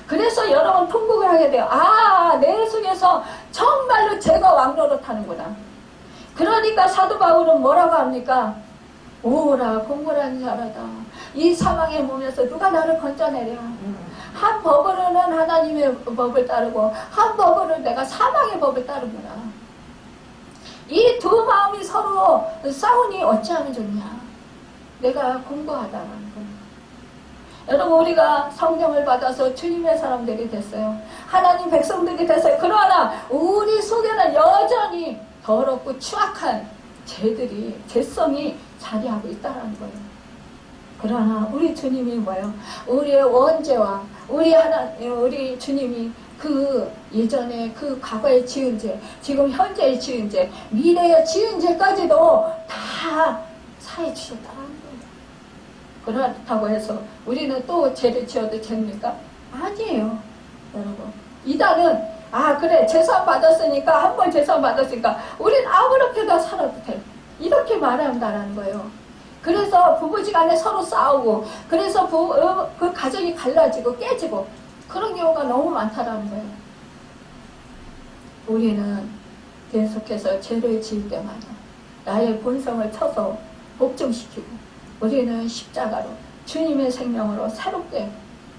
그래서 여러분 통곡을 하게 돼요. 아, 내 속에서 정말로 죄가 왕노릇하는구나. 그러니까 사도 바울은 뭐라고 합니까? 오라 공고한 자라다. 이 사망의 몸에서 누가 나를 건져내랴. 한 법으로는 하나님의 법을 따르고 한 법으로는 내가 사망의 법을 따르구나. 이 두 마음이 서로 싸우니 어찌하면 좋냐. 내가 공고하다라는 거예요. 여러분 우리가 성령을 받아서 주님의 사람들이 됐어요. 하나님 백성들이 됐어요. 그러나 우리 속에는 여전히 더럽고 추악한 죄성이 자리하고 있다는 거예요. 그러나 우리 주님이 뭐예요? 우리의 원죄와 우리 주님이 그 예전에 그 과거에 지은 죄, 지금 현재에 지은 죄, 미래에 지은 죄까지도 다 사해 주셨다는 거예요. 그렇다고 해서 우리는 또 죄를 지어도 죄입니까? 아니에요. 여러분 이단은 그래 제사함 받았으니까 한 번 제사함 받았으니까 우린 아무렇게나 살아도 돼. 이렇게 말한다는 거예요. 그래서 부부지간에 서로 싸우고 그래서 그 가정이 갈라지고 깨지고 그런 경우가 너무 많다라는 거예요. 우리는 계속해서 죄를 지을 때마다 나의 본성을 쳐서 복종시키고 우리는 십자가로 주님의 생명으로 새롭게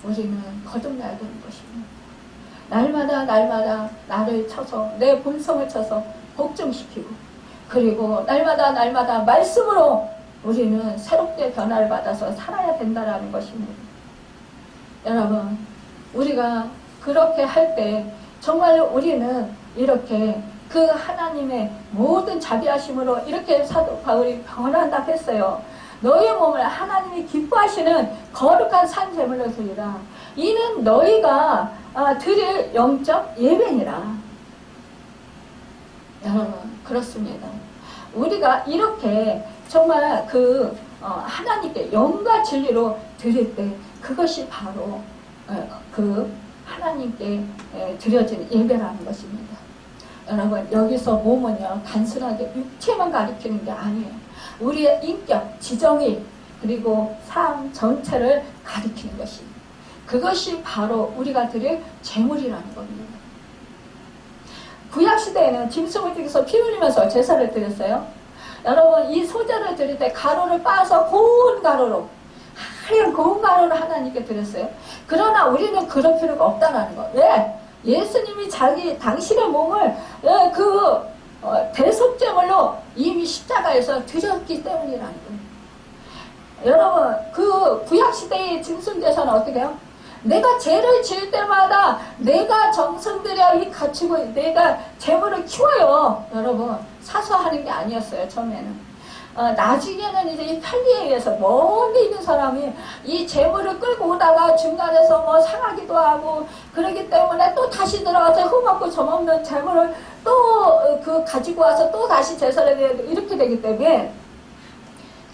우리는 거듭나야 되는 것입니다. 날마다 나를 쳐서 내 본성을 쳐서 복종시키고 그리고 날마다 말씀으로 우리는 새롭게 변화를 받아서 살아야 된다는 것입니다. 여러분 우리가 그렇게 할 때 정말 우리는 이렇게 그 하나님의 모든 자비하심으로 이렇게 사도 바울이 변한다 했어요. 너의 몸을 하나님이 기뻐하시는 거룩한 산제물로 드리라. 이는 너희가 드릴 영적 예배니라. 여러분 그렇습니다. 우리가 이렇게 정말 하나님께 영과 진리로 드릴 때 그것이 바로 그 하나님께 드려지는 예배라는 것입니다. 여러분 여기서 몸은요 단순하게 육체만 가리키는 게 아니에요. 우리의 인격, 지정의 그리고 삶 전체를 가리키는 것입니다. 그것이 바로 우리가 드릴 제물이라는 겁니다. 구약시대에는 짐승을 죽여서 피 흘리면서 제사를 드렸어요. 여러분 이 소제를 드릴 때 가루를 빻아서 고운 가루로 하얀 고운 가루를 하나님께 드렸어요. 그러나 우리는 그럴 필요가 없다는 거. 왜? 예수님이 당신의 몸을 대속제물로 이미 십자가에서 드렸기 때문이라는 거예요. 여러분 그 구약시대의 짐승제사는 어떻게 해요? 내가 죄를 지을 때마다 내가 정성 들여 갖추고 내가 재물을 키워요. 여러분 사소하는 게 아니었어요. 처음에는. 나중에는 이제 이 편리에 의해서 멀리 있는 사람이 이 재물을 끌고 오다가 중간에서 뭐 상하기도 하고 그러기 때문에 또 다시 들어가서 흠없고 점없는 재물을 또 가지고 와서 또 다시 제사를 해야 되고 이렇게 되기 때문에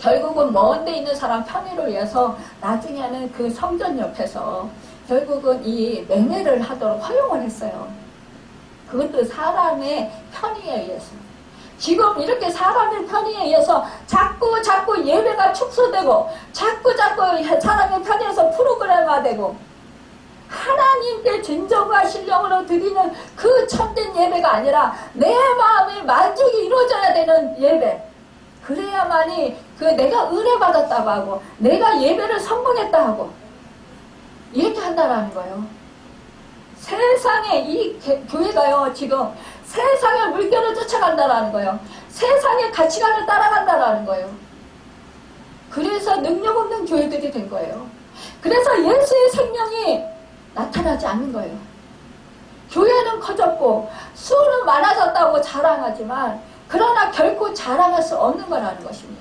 결국은 먼 데 있는 사람 편의를 위해서 나중에는 그 성전 옆에서 결국은 이 맹회를 하도록 허용을 했어요. 그것도 사람의 편의에 의해서. 지금 이렇게 사람의 편의에 의해서 자꾸 예배가 축소되고 자꾸 사람의 편의에서 프로그램화되고 하나님께 진정과 신령으로 드리는 그 참된 예배가 아니라 내 마음의 만족이 이루어져야 되는 예배. 그래야만이 내가 은혜받았다고 하고 내가 예배를 성공했다 하고 이렇게 한다라는 거예요. 세상에 이 교회가요, 지금 세상의 물결을 쫓아간다라는 거예요. 세상의 가치관을 따라간다라는 거예요. 그래서 능력 없는 교회들이 된 거예요. 그래서 예수의 생명이 나타나지 않는 거예요. 교회는 커졌고 수는 많아졌다고 자랑하지만 그러나 결코 자랑할 수 없는 거라는 것입니다.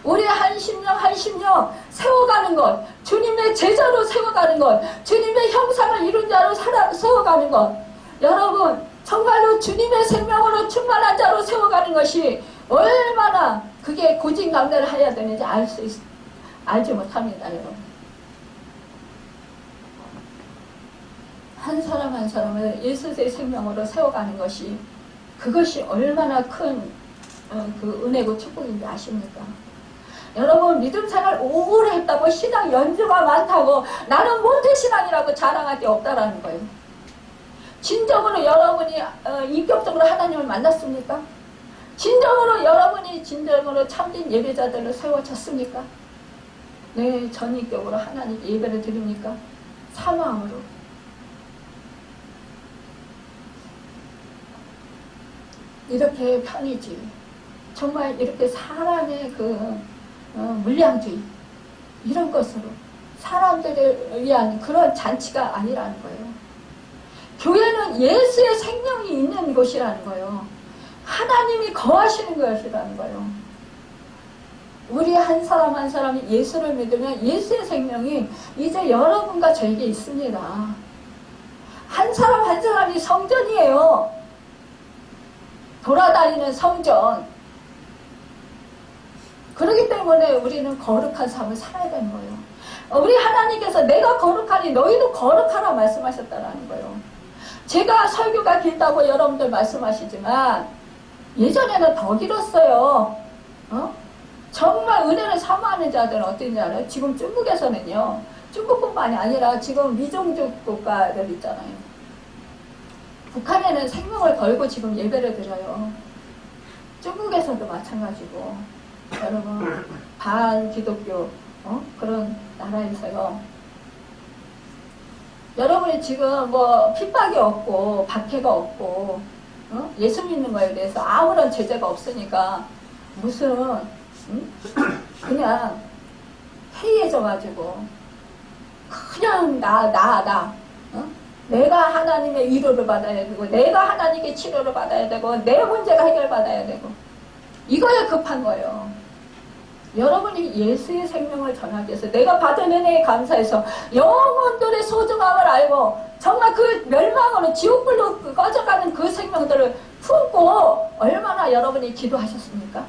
우리 한 심령 세워가는 것, 주님의 제자로 세워가는 것, 주님의 형상을 이룬 자로 세워가는 것, 여러분 정말로 주님의 생명으로 충만한 자로 세워가는 것이 얼마나 그게 고진감래를 해야 되는지 알지 못합니다. 여러분. 한 사람 한 사람을 예수의 생명으로 세워가는 것이 그것이 얼마나 큰 그 은혜고 축복인지 아십니까? 여러분 믿음 생활 오래 했다고 신앙 연주가 많다고 나는 모태신앙이라고 자랑할 게 없다라는 거예요. 진정으로 여러분이 인격적으로 하나님을 만났습니까? 진정으로 여러분이 진정으로 참된 예배자들로 세워졌습니까? 네, 전인격으로 하나님께 예배를 드립니까? 사모함으로. 이렇게 편의지. 정말 이렇게 사람의 물량주의 이런 것으로 사람들을 위한 그런 잔치가 아니라는 거예요. 교회는 예수의 생명이 있는 곳이라는 거예요. 하나님이 거하시는 것이라는 거예요. 우리 한 사람 한 사람이 예수를 믿으면 예수의 생명이 이제 여러분과 저에게 있습니다. 한 사람 한 사람이 성전이에요. 돌아다니는 성전. 그렇기 때문에 우리는 거룩한 삶을 살아야 되는 거예요. 우리 하나님께서 내가 거룩하니 너희도 거룩하라 말씀하셨다는 거예요. 제가 설교가 길다고 여러분들 말씀하시지만 예전에는 더 길었어요. 정말 은혜를 사모하는 자들은 어떤지 알아요? 지금 중국에서는요. 중국뿐만이 아니라 지금 미종족 국가들 있잖아요. 북한에는 생명을 걸고 지금 예배를 드려요. 중국에서도 마찬가지고. 여러분 반기독교 그런 나라에서요. 여러분이 지금 뭐 핍박이 없고 박해가 없고 예수 믿는 거에 대해서 아무런 제재가 없으니까 무슨 그냥 해이해져가지고 그냥 내가 하나님의 위로를 받아야 되고 내가 하나님께 치료를 받아야 되고 내 문제가 해결받아야 되고 이거에 급한 거예요. 여러분이 예수의 생명을 전하기 위해서 내가 받은 은혜에 감사해서 영혼들의 소중함을 알고 정말 그 멸망으로 지옥불로 꺼져가는 그 생명들을 품고 얼마나 여러분이 기도하셨습니까?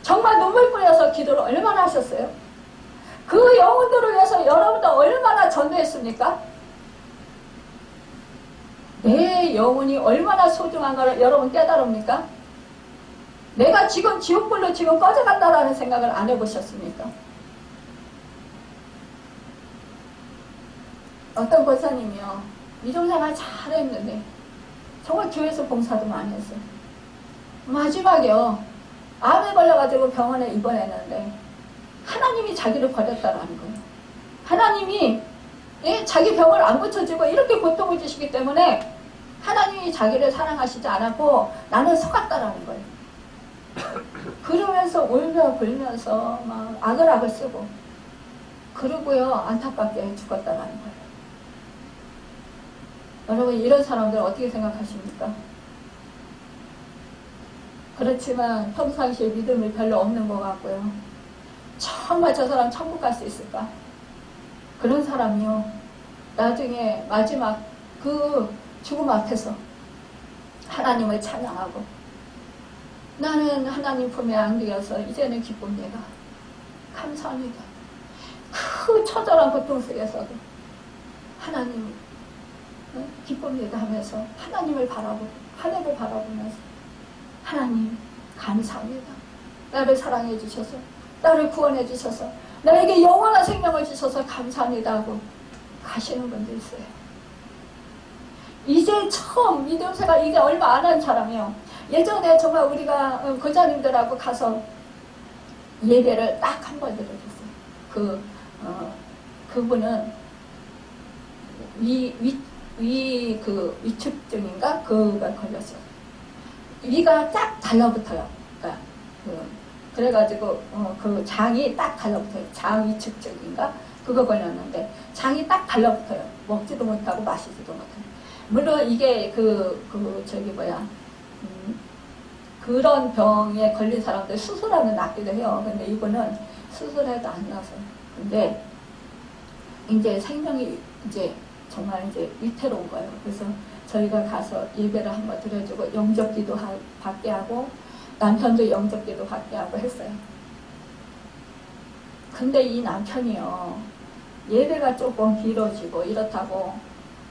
정말 눈물 뿌려서 기도를 얼마나 하셨어요? 그 영혼들을 위해서 여러분도 얼마나 전도했습니까? 내 영혼이 얼마나 소중한가를 여러분 깨달습니까? 내가 지금 지옥불로 지금 꺼져간다라는 생각을 안 해보셨습니까? 어떤 권사님이요. 미종생활 잘했는데 정말 교회에서 봉사도 많이 했어요. 마지막에요. 암에 걸려가지고 병원에 입원했는데 하나님이 자기를 버렸다라는 거예요. 하나님이 자기 병을 안 고쳐주고 이렇게 고통을 주시기 때문에 하나님이 자기를 사랑하시지 않았고 나는 속았다라는 거예요. 그러면서 울며 불면서 막 악을 쓰고 그러고요 안타깝게 죽었다라는 거예요. 여러분 이런 사람들 어떻게 생각하십니까? 그렇지만 평상시에 믿음이 별로 없는 것 같고요. 정말 저 사람 천국 갈 수 있을까? 그런 사람이요 나중에 마지막 그 죽음 앞에서 하나님을 찬양하고 나는 하나님 품에 안기어서 이제는 기쁩니다. 감사합니다. 그 처절한 고통 속에서도 하나님 기쁩니다 하면서 하나님을 바라보고 하늘을 바라보면서 하나님 감사합니다. 나를 사랑해 주셔서 나를 구원해 주셔서 나에게 영원한 생명을 주셔서 감사합니다 하고 가시는 분도 있어요. 이제 처음 믿음생활 이게 얼마 안 한 사람이요. 예전에 정말 우리가 권사님들하고 가서 예배를 딱 한 번 드려줬어요. 그분은 위축증인가? 그가 걸렸어요. 위가 쫙 달라붙어요. 그러니까 그래가지고 그 장이 딱 달라붙어요. 장 위축증인가? 그거 걸렸는데 장이 딱 달라붙어요. 먹지도 못하고 마시지도 못해요. 물론 이게 그런 병에 걸린 사람들 수술하면 낫기도 해요. 근데 이거는 수술해도 안 나서. 근데 이제 생명이 이제 정말 이제 위태로운 거예요. 그래서 저희가 가서 예배를 한번 드려주고 영접기도 받게 하고 남편도 영접기도 받게 하고 했어요. 근데 이 남편이요, 예배가 조금 길어지고 이렇다고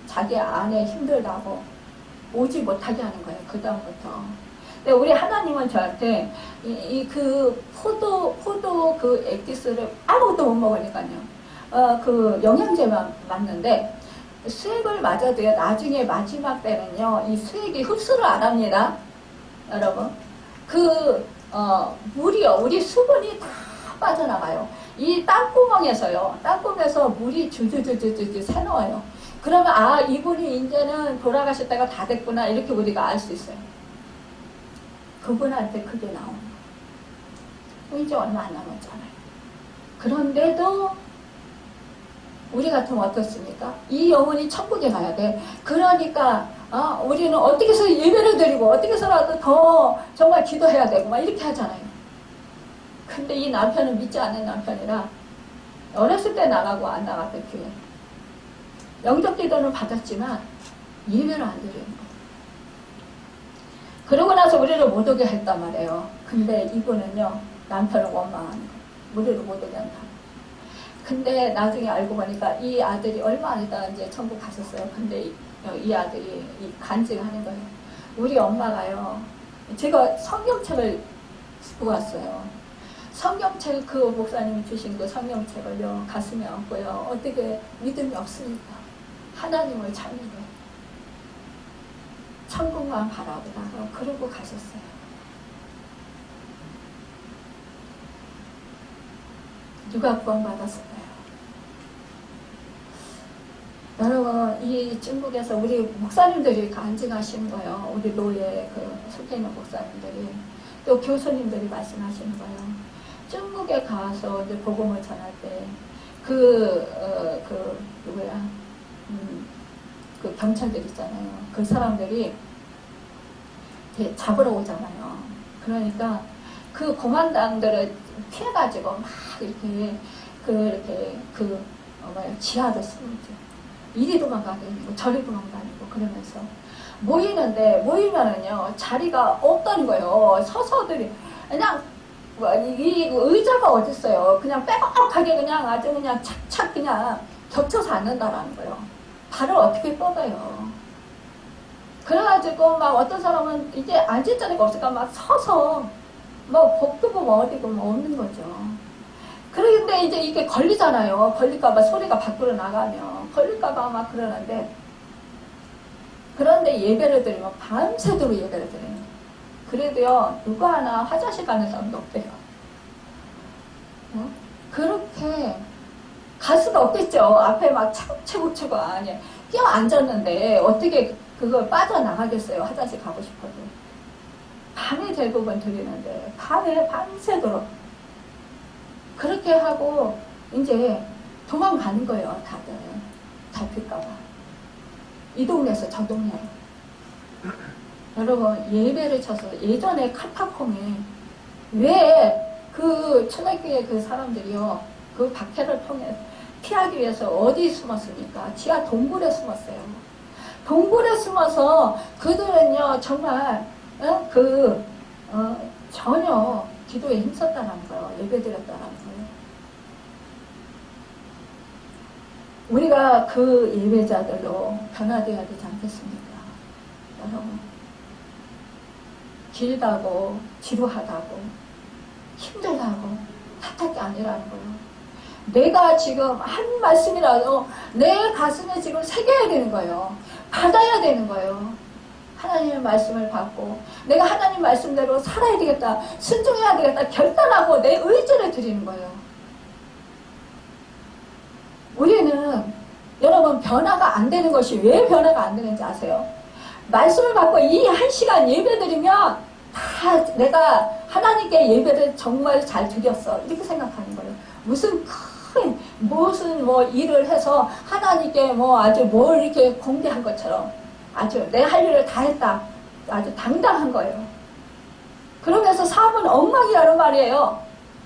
자기 안에 힘들다고 오지 못하게 하는 거예요. 그 다음부터. 근데 우리 하나님은 저한테 포도 그 액기스를 아무것도 못 먹으니까요. 그 영양제만 맞는데 수액을 맞아도요, 나중에 마지막 때는요, 이 수액이 흡수를 안 합니다. 여러분. 물이요, 우리 수분이 다 빠져나가요. 이 땅구멍에서요, 땅구멍에서 물이 주주주주주주 새나와요. 그러면 이분이 이제는 돌아가실 때가 다 됐구나, 이렇게 우리가 알 수 있어요. 그분한테 그게 나오는 거예요. 이제 얼마 안 남았잖아요. 그런데도 우리 같으면 어떻습니까? 이 영혼이 천국에 가야 돼. 그러니까 우리는 어떻게 해서 예배를 드리고 어떻게 해서라도 더 정말 기도해야 되고 막 이렇게 하잖아요. 근데 이 남편은 믿지 않는 남편이라 어렸을 때 나가고 안 나갔던 교회. 영접 기도는 받았지만 예배를 안 드리는 거예요. 그러고 나서 우리를 못 오게 했단 말이에요. 근데 이분은요, 남편을 원망하는 거예요. 우리를 못 오게 한다. 근데 나중에 알고 보니까 이 아들이 얼마 안 있다가 이제 천국 갔었어요. 근데 이 아들이 간증하는 거예요. 우리 엄마가요, 제가 성경책을 보았어요. 성경책, 그 목사님이 주신 그 성경책을요, 가슴에 안고요, 어떻게 믿음이 없으니까 하나님을 찾는데 천국만 바라보다가 그러고 가셨어요. 누가 구원받았을까요? 여러분, 이 중국에서 우리 목사님들이 간증하시는 거예요. 우리 노예 속해 있는 목사님들이, 또 교수님들이 말씀하시는 거예요. 중국에 가서 이제 복음을 전할 때 그 경찰들 있잖아요. 그 사람들이 잡으러 오잖아요. 그러니까 그 공안당들을 피해가지고 막 지하로 숨죠. 이리 도망가고 저리 도망가고 그러면서 모이면은요, 자리가 없다는 거예요. 서서들이 그냥 이 의자가 어딨어요. 그냥 빼곡하게 그냥 아주 그냥 착착 그냥 겹쳐서 앉는다라는 거예요. 발을 어떻게 뻗어요. 그래가지고 막 어떤 사람은 이제 앉을 자리가 없으니까 막 서서 뭐 복도고 뭐 어디고 뭐 없는 거죠. 그런데 이제 이게 걸리잖아요. 걸릴까봐 소리가 밖으로 나가면 걸릴까봐 막 그러는데, 그런데 예배를 드리면 밤새도록 예배를 드려요. 그래도요, 누가 하나 화장실 가는 사람도 없대요. 그렇게 갈 수가 없겠죠. 앞에 막 차곡차곡 아니 끼어 앉았는데 어떻게 그걸 빠져나가겠어요. 화장실 가고 싶어도. 밤에 대부분 드리는데 밤에 밤새도록 그렇게 하고 이제 도망가는 거예요. 다들 잡힐까봐. 이 동네에서 저 동네로. 여러분, 예배를 쳐서 예전에 카타콤에 왜 그 초등학교의 그 사람들이요, 그 박해를 통해 피하기 위해서 어디 숨었습니까? 지하 동굴에 숨었어요. 동굴에 숨어서 그들은요, 정말 전혀 기도에 힘썼다는 거예요. 예배드렸다는 거예요. 우리가 그 예배자들로 변화되어야 되지 않겠습니까? 여러분, 길다고 지루하다고 힘들다고 탓할 게 아니라는 거예요. 내가 지금 한 말씀이라도 내 가슴에 지금 새겨야 되는 거예요. 받아야 되는 거예요. 하나님의 말씀을 받고 내가 하나님 말씀대로 살아야 되겠다, 순종해야 되겠다 결단하고 내 의지를 드리는 거예요. 우리는 여러분 여러분 변화가 안 되는 것이 왜 변화가 안 되는지 아세요? 말씀을 받고 이 1시간 예배 드리면 다 내가 하나님께 예배를 정말 잘 드렸어 이렇게 생각하는 거예요. 무슨 뭐 일을 해서 하나님께 뭐 아주 뭘 이렇게 공개한 것처럼 아주 내 할 일을 다 했다 아주 당당한 거예요. 그러면서 삶은 엉망이라는 말이에요.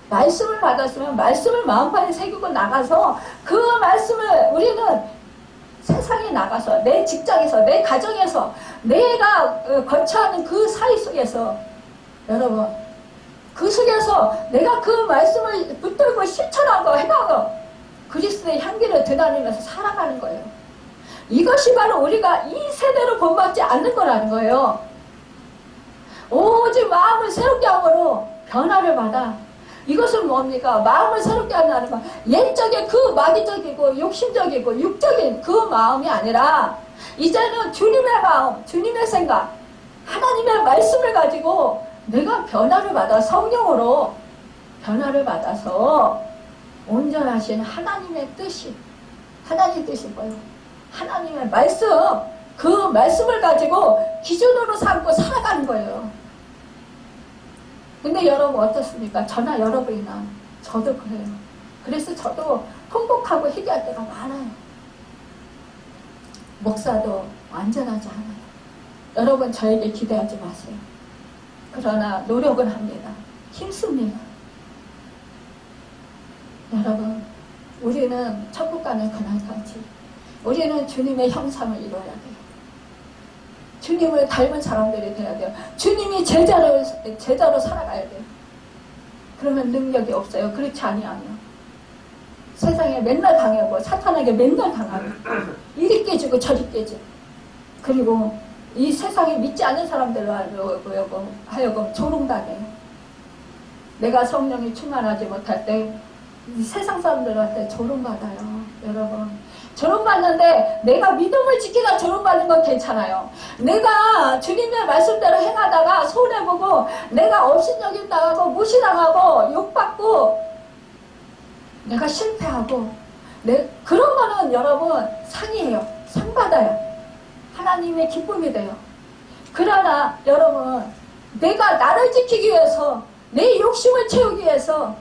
말씀을 받았으면 말씀을 마음판에 새기고 나가서 그 말씀을 우리는 세상에 나가서 내 직장에서 내 가정에서 내가 거처하는 그 사이 속에서 여러분 그 속에서 내가 그 말씀을 붙들고 실천하고 해가고 그리스도의 향기를 드나누면서 살아가는 거예요. 이것이 바로 우리가 이 세대로 본받지 않는 거라는 거예요. 오직 마음을 새롭게 함으로 변화를 받아. 이것은 뭡니까? 마음을 새롭게 한다는 건 옛적의 그 마귀적이고 욕심적이고 육적인 그 마음이 아니라 이제는 주님의 마음, 주님의 생각, 하나님의 말씀을 가지고 내가 변화를 받아 성령으로 변화를 받아서 온전하신 하나님의 뜻이 하나님의 뜻이 뭐예요? 하나님의 말씀, 그 말씀을 가지고 기준으로 삼고 살아가는 거예요. 근데 여러분 어떻습니까? 저나 여러분이나 저도 그래요. 그래서 저도 통곡하고 회개할 때가 많아요. 목사도 완전하지 않아요. 여러분 저에게 기대하지 마세요. 그러나 노력은 합니다. 힘씁니다. 여러분 우리는 천국 가는 그날까지 우리는 주님의 형상을 이루어야 돼요. 주님을 닮은 사람들이 돼야 돼요. 주님이 제자로 살아가야 돼요. 그러면 능력이 없어요. 그렇지 아니하면 세상에 맨날 당하고 사탄에게 맨날 당하고 이리 깨지고 저리 깨지고 그리고 이 세상에 믿지 않는 사람들로 하여금 조롱당해요. 내가 성령이 충만하지 못할 때 이 세상 사람들한테 조롱받아요. 여러분 조롱받는데 내가 믿음을 지키다 조롱받는 건 괜찮아요. 내가 주님의 말씀대로 행하다가 손해보고 내가 업신여김당하고 무시당하고 욕받고 내가 실패하고 그런 거는 여러분 상이에요. 상 받아요. 하나님의 기쁨이 돼요. 그러나 여러분 내가 나를 지키기 위해서 내 욕심을 채우기 위해서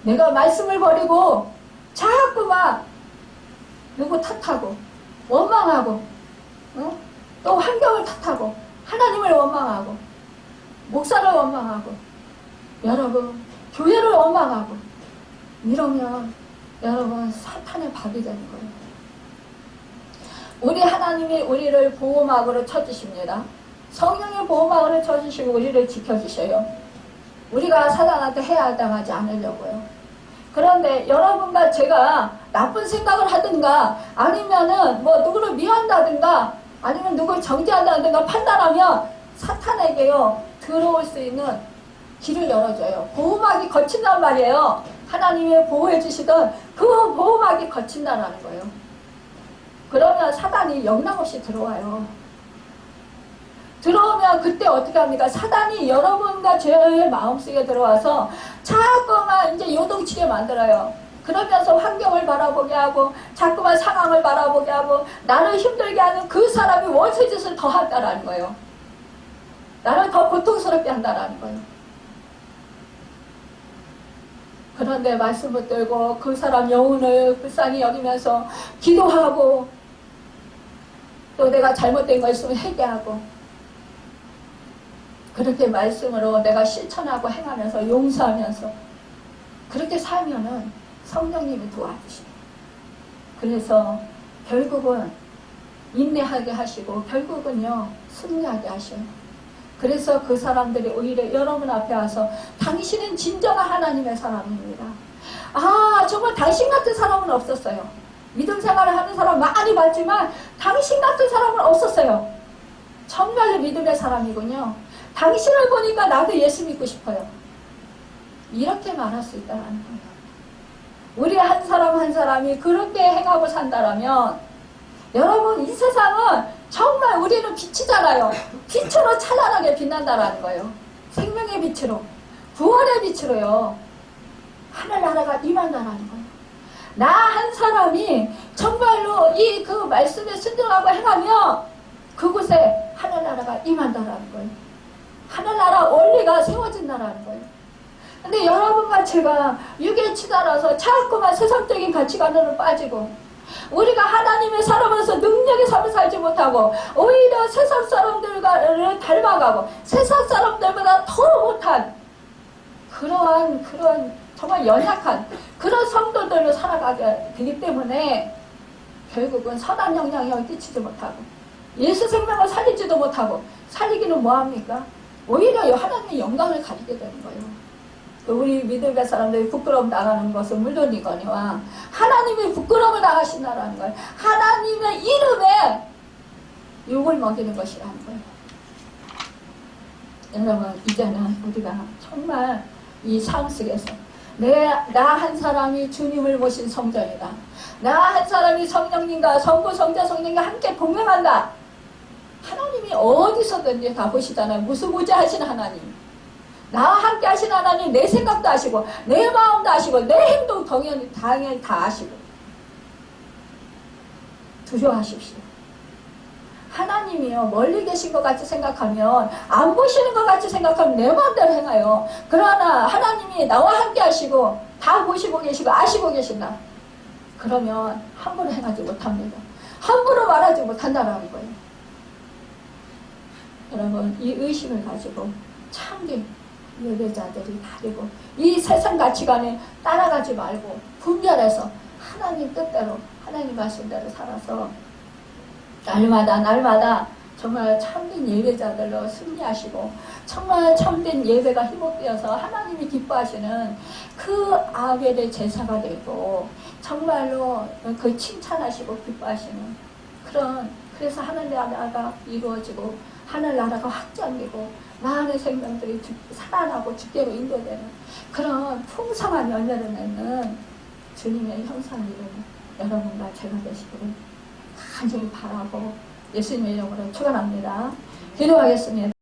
내가 말씀을 버리고 자꾸만 누구 탓하고 원망하고 또 환경을 탓하고 하나님을 원망하고 목사를 원망하고 여러분 교회를 원망하고 이러면 여러분 사탄의 밥이 되는 거예요. 우리 하나님이 우리를 보호막으로 쳐주십니다. 성령의 보호막으로 쳐주시고 우리를 지켜주셔요. 우리가 사단한테 해당하지 않으려고요. 그런데 여러분과 제가 나쁜 생각을 하든가 아니면은 뭐 누구를 미워한다든가 아니면 누구를 정죄한다든가 판단하면 사탄에게요 들어올 수 있는 길을 열어줘요. 보호막이 거친단 말이에요. 하나님이 보호해 주시던 그 보호막이 거친다라는 거예요. 그러면 사단이 영락없이 들어와요. 들어오면 그때 어떻게 합니까? 사단이 여러분과 제 마음속에 들어와서 자꾸만 이제 요동치게 만들어요. 그러면서 환경을 바라보게 하고 자꾸만 상황을 바라보게 하고 나를 힘들게 하는 그 사람이 원수짓을 더 한다라는 거예요. 나를 더 고통스럽게 한다라는 거예요. 그런데 말씀 붙들고 그 사람 영혼을 불쌍히 여기면서 기도하고 또 내가 잘못된 거 있으면 회개하고 그렇게 말씀으로 내가 실천하고 행하면서 용서하면서 그렇게 살면은 성령님이 도와주십니다. 그래서 결국은 인내하게 하시고 결국은요 승리하게 하셔요. 그래서 그 사람들이 오히려 여러분 앞에 와서 당신은 진정한 하나님의 사람입니다. 아 정말 당신 같은 사람은 없었어요. 믿음 생활을 하는 사람 많이 봤지만 당신 같은 사람은 없었어요. 정말로 믿음의 사람이군요. 당신을 보니까 나도 예수 믿고 싶어요. 이렇게 말할 수 있다는 거예요. 우리 한 사람 한 사람이 그렇게 행하고 산다라면 여러분 이 세상은 정말 우리는 빛이잖아요. 빛으로 찬란하게 빛난다라는 거예요. 생명의 빛으로 구원의 빛으로요. 하늘나라가 임한다라는 거예요. 나 한 사람이 정말로 이 그 말씀에 순종하고 행하며 그곳에 하늘나라가 임한다라는 거예요. 하늘나라 원리가 세워진다라는 거예요. 근데 여러분과 제가 육에 치달아서 자꾸만 세상적인 가치관으로 빠지고 우리가 하나님의 사람으로서 능력의 삶을 살지 못하고 오히려 세상 사람들과를 닮아가고 세상 사람들보다 더 못한 그런 정말 연약한 그런 성도들로 살아가게 되기 때문에 결국은 선한 영향력을 끼치지 못하고 예수 생명을 살리지도 못하고 살리기는 뭐합니까? 오히려 하나님의 영광을 가리게 되는 거예요. 우리 믿음의 사람들이 부끄러움 당하는 것은 물론이거니와 하나님이 부끄러움을 당하신다라는 거예요. 하나님의 이름에 욕을 먹이는 것이라는 거예요. 여러분 이제는 우리가 정말 이 삶 속에서 나 한 사람이 주님을 모신 성전이다. 나 한 사람이 성령님과 성부 성자 성령과 함께 동행한다. 하나님이 어디서든지 다 보시잖아요. 무수무지하신 하나님. 나와 함께 하신 하나님 내 생각도 아시고 내 마음도 아시고 내 행동 당연히 다 아시고 두려워하십시오. 하나님이요 멀리 계신 것 같이 생각하면 안 보시는 것 같이 생각하면 내 마음대로 행해요. 그러나 하나님이 나와 함께 하시고 다 보시고 계시고 아시고 계신다. 그러면 함부로 행하지 못합니다. 함부로 말하지 못한다라는 거예요. 여러분 이 의식을 가지고 참된 예배자들이 다르고 이 세상 가치관에 따라가지 말고 분별해서 하나님 뜻대로 하나님 말씀대로 살아서 날마다 정말 참된 예배자들로 승리하시고 정말 참된 예배가 희복되어서 하나님이 기뻐하시는 그 아벨의 제사가 되고 정말로 그 칭찬하시고 기뻐하시는 그래서 하늘나라가 이루어지고 하늘나라가 확장되고 많은 생명들이 살아나고 주께로 인도되는 그런 풍성한 열매를 맺는 주님의 형상이로 여러분과 제가 되시기를 간절히 바라고 예수님의 이름으로 축원합니다. 기도하겠습니다.